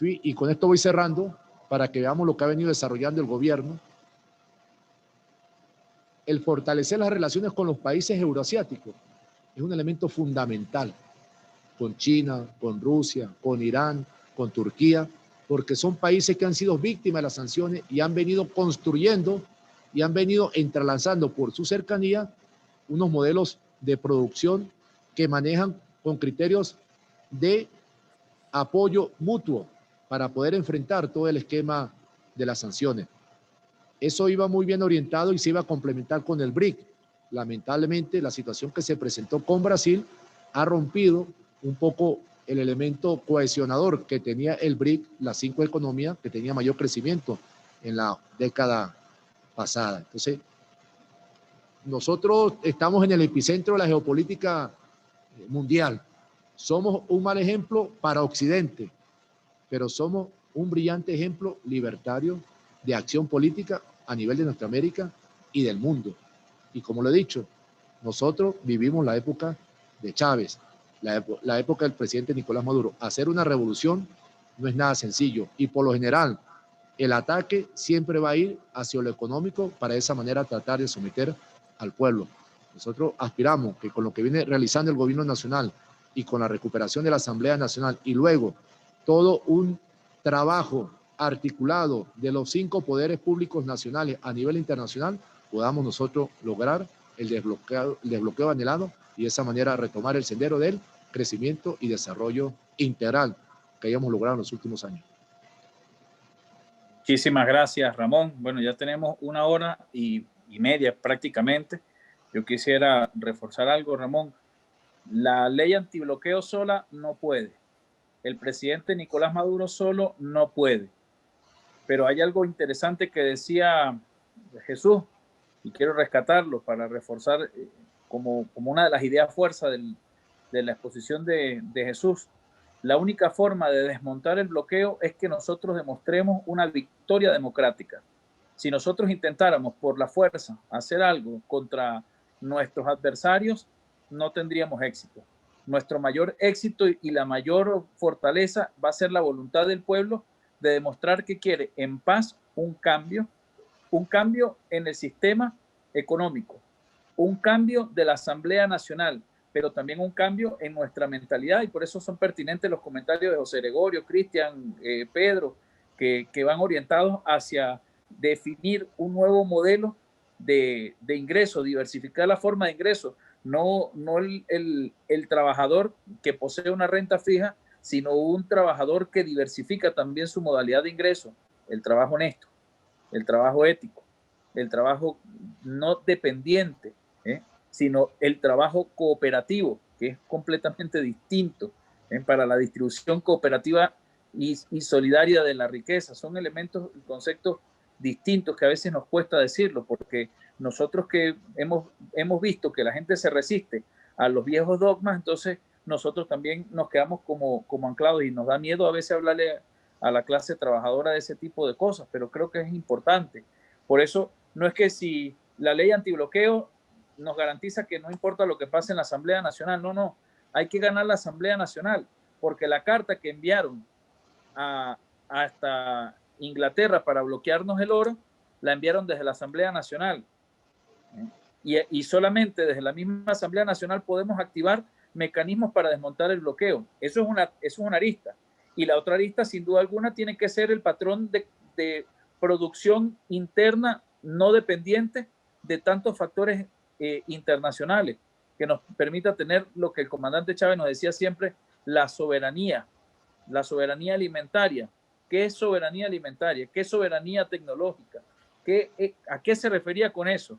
Y con esto voy cerrando para que veamos lo que ha venido desarrollando el gobierno. El fortalecer las relaciones con los países euroasiáticos es un elemento fundamental, con China, con Rusia, con Irán, con Turquía, porque son países que han sido víctimas de las sanciones y han venido construyendo y han venido entrelazando por su cercanía unos modelos de producción que manejan con criterios de apoyo mutuo para poder enfrentar todo el esquema de las sanciones. Eso iba muy bien orientado y se iba a complementar con el BRIC. Lamentablemente, la situación que se presentó con Brasil ha rompido un poco el elemento cohesionador que tenía el BRIC, las 5 economías, que tenía mayor crecimiento en la década pasada. Entonces, nosotros estamos en el epicentro de la geopolítica mundial. Somos un mal ejemplo para Occidente, pero somos un brillante ejemplo libertario de acción política a nivel de nuestra América y del mundo. Y como lo he dicho, nosotros vivimos la época de Chávez, la época del presidente Nicolás Maduro. Hacer una revolución no es nada sencillo y por lo general el ataque siempre va a ir hacia lo económico para de esa manera tratar de someter al pueblo. Nosotros aspiramos que con lo que viene realizando el gobierno nacional y con la recuperación de la Asamblea Nacional y luego todo un trabajo articulado de los 5 poderes públicos nacionales a nivel internacional, podamos nosotros lograr el desbloqueo anhelado y de esa manera retomar el sendero del crecimiento y desarrollo integral que hayamos logrado en los últimos años. Muchísimas gracias, Ramón. Bueno, ya tenemos 1 hora y media prácticamente. Yo quisiera reforzar algo, Ramón. La ley antibloqueo sola no puede. El presidente Nicolás Maduro solo no puede. Pero hay algo interesante que decía Jesús y quiero rescatarlo para reforzar como una de las ideas fuerza de la exposición de Jesús. La única forma de desmontar el bloqueo es que nosotros demostremos una victoria democrática. Si nosotros intentáramos por la fuerza hacer algo contra nuestros adversarios, no tendríamos éxito. Nuestro mayor éxito y la mayor fortaleza va a ser la voluntad del pueblo de demostrar que quiere en paz un cambio en el sistema económico, un cambio de la Asamblea Nacional, pero también un cambio en nuestra mentalidad, y por eso son pertinentes los comentarios de José Gregorio, Cristian, Pedro, que van orientados hacia definir un nuevo modelo de ingreso, diversificar la forma de ingreso, no el trabajador que posee una renta fija, sino un trabajador que diversifica también su modalidad de ingreso, el trabajo honesto, el trabajo ético, el trabajo no dependiente, sino el trabajo cooperativo, que es completamente distinto para la distribución cooperativa y solidaria de la riqueza. Son elementos y conceptos distintos que a veces nos cuesta decirlo, porque nosotros que hemos visto que la gente se resiste a los viejos dogmas, entonces nosotros también nos quedamos como anclados y nos da miedo a veces hablarle a la clase trabajadora de ese tipo de cosas, pero creo que es importante. Por eso no es que si la ley antibloqueo nos garantiza que no importa lo que pase en la Asamblea Nacional, no, hay que ganar la Asamblea Nacional, porque la carta que enviaron hasta Inglaterra para bloquearnos el oro, la enviaron desde la Asamblea Nacional. Y solamente desde la misma Asamblea Nacional podemos activar mecanismos para desmontar el bloqueo. Eso es una arista. Y la otra arista, sin duda alguna, tiene que ser el patrón de producción interna no dependiente de tantos factores internacionales, que nos permita tener lo que el comandante Chávez nos decía siempre, la soberanía alimentaria. ¿Qué es soberanía alimentaria? ¿Qué es soberanía tecnológica? ¿A qué se refería con eso?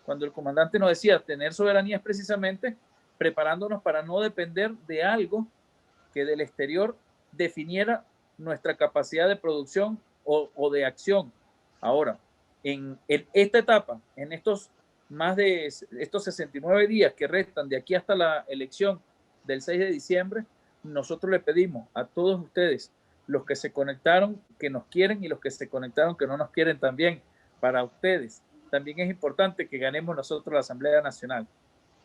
Cuando el comandante nos decía tener soberanía es precisamente preparándonos para no depender de algo que del exterior definiera nuestra capacidad de producción o de acción. Ahora, en esta etapa, en estos 69 días que restan de aquí hasta la elección del 6 de diciembre, nosotros le pedimos a todos ustedes, los que se conectaron, que nos quieren, y los que se conectaron, que no nos quieren también, para ustedes. También es importante que ganemos nosotros la Asamblea Nacional.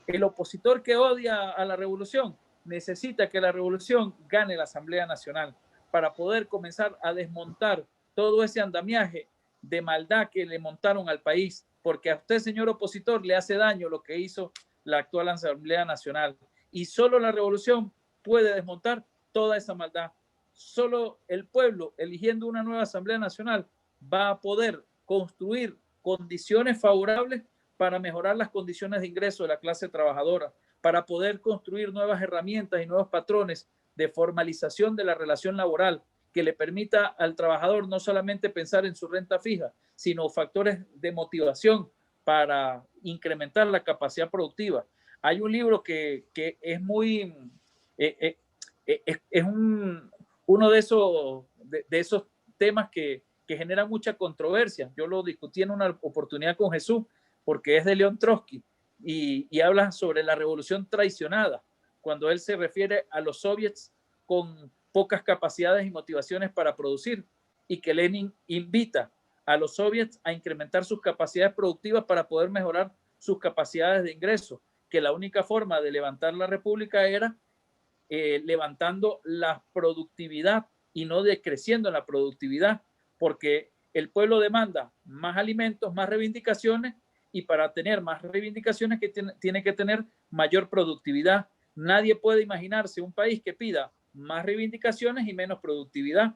El opositor que odia a la revolución necesita que la revolución gane la Asamblea Nacional para poder comenzar a desmontar todo ese andamiaje de maldad que le montaron al país, porque a usted, señor opositor, le hace daño lo que hizo la actual Asamblea Nacional, y solo la revolución puede desmontar toda esa maldad. Solo el pueblo, eligiendo una nueva Asamblea Nacional, va a poder construir condiciones favorables para mejorar las condiciones de ingreso de la clase trabajadora, para poder construir nuevas herramientas y nuevos patrones de formalización de la relación laboral que le permita al trabajador no solamente pensar en su renta fija, sino factores de motivación para incrementar la capacidad productiva. Hay un libro que es muy... es uno de esos temas que genera mucha controversia. Yo lo discutí en una oportunidad con Jesús, porque es de León Trotsky, y habla sobre la revolución traicionada, cuando él se refiere a los soviets con pocas capacidades y motivaciones para producir, y que Lenin invita a los soviets a incrementar sus capacidades productivas para poder mejorar sus capacidades de ingreso, que la única forma de levantar la república era levantando la productividad y no decreciendo la productividad, porque el pueblo demanda más alimentos, más reivindicaciones, y para tener más reivindicaciones que tiene que tener mayor productividad. Nadie puede imaginarse un país que pida más reivindicaciones y menos productividad,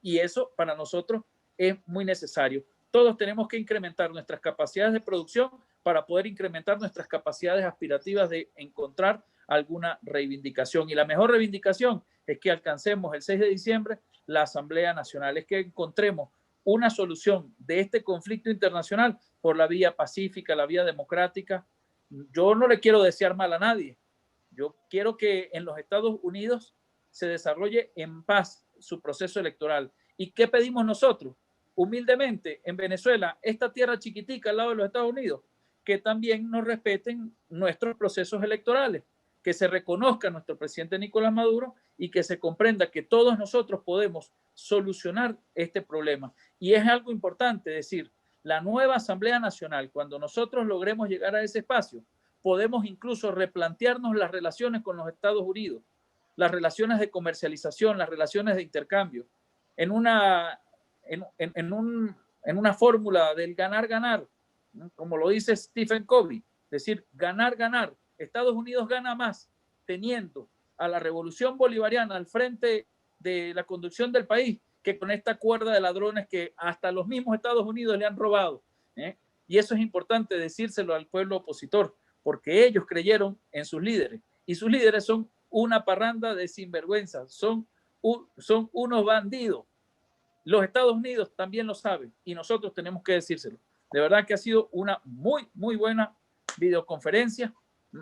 y eso para nosotros es muy necesario. Todos tenemos que incrementar nuestras capacidades de producción para poder incrementar nuestras capacidades aspirativas de encontrar alguna reivindicación, y la mejor reivindicación es que alcancemos el 6 de diciembre la Asamblea Nacional, es que encontremos una solución de este conflicto internacional por la vía pacífica, la vía democrática. Yo no le quiero desear mal a nadie. Yo quiero que en los Estados Unidos se desarrolle en paz su proceso electoral. ¿Y qué pedimos nosotros? Humildemente, en Venezuela, esta tierra chiquitica al lado de los Estados Unidos, que también nos respeten nuestros procesos electorales, que se reconozca a nuestro presidente Nicolás Maduro y que se comprenda que todos nosotros podemos solucionar este problema. Y es algo importante decir, la nueva Asamblea Nacional, cuando nosotros logremos llegar a ese espacio, podemos incluso replantearnos las relaciones con los Estados Unidos, las relaciones de comercialización, las relaciones de intercambio, en una fórmula del ganar-ganar, ¿no? Como lo dice Stephen Covey, es decir, ganar-ganar. Estados Unidos gana más teniendo a la revolución bolivariana al frente de la conducción del país que con esta cuerda de ladrones que hasta los mismos Estados Unidos le han robado. Y eso es importante decírselo al pueblo opositor, porque ellos creyeron en sus líderes, y sus líderes son una parranda de sinvergüenzas, son unos bandidos. Los Estados Unidos también lo saben, y nosotros tenemos que decírselo. De verdad que ha sido una muy, muy buena videoconferencia.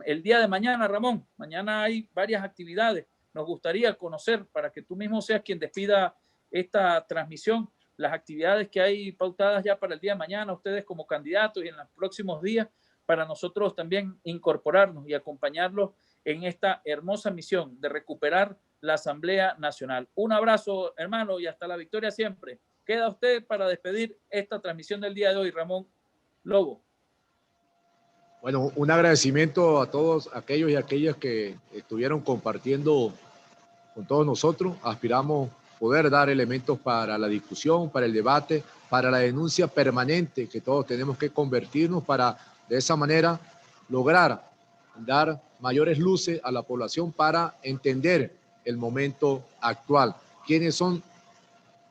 El día de mañana, Ramón, mañana hay varias actividades. Nos gustaría conocer, para que tú mismo seas quien despida esta transmisión, las actividades que hay pautadas ya para el día de mañana, ustedes como candidatos, y en los próximos días, para nosotros también incorporarnos y acompañarlos en esta hermosa misión de recuperar la Asamblea Nacional. Un abrazo, hermano, y hasta la victoria siempre. Queda usted para despedir esta transmisión del día de hoy, Ramón Lobo. Bueno, un agradecimiento a todos aquellos y aquellas que estuvieron compartiendo con todos nosotros. Aspiramos poder dar elementos para la discusión, para el debate, para la denuncia permanente que todos tenemos que convertirnos para de esa manera lograr dar mayores luces a la población para entender el momento actual, quiénes son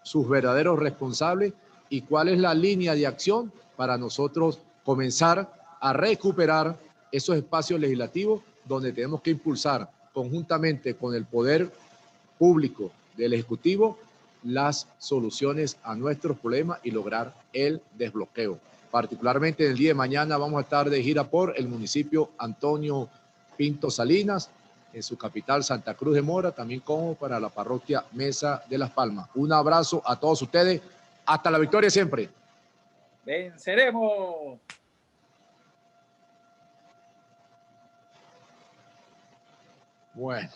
sus verdaderos responsables y cuál es la línea de acción para nosotros comenzar a recuperar esos espacios legislativos donde tenemos que impulsar conjuntamente con el poder público del Ejecutivo las soluciones a nuestros problemas y lograr el desbloqueo. Particularmente el día de mañana vamos a estar de gira por el municipio Antonio Pinto Salinas, en su capital Santa Cruz de Mora, también como para la parroquia Mesa de Las Palmas. Un abrazo a todos ustedes. Hasta la victoria siempre. ¡Venceremos! Bueno.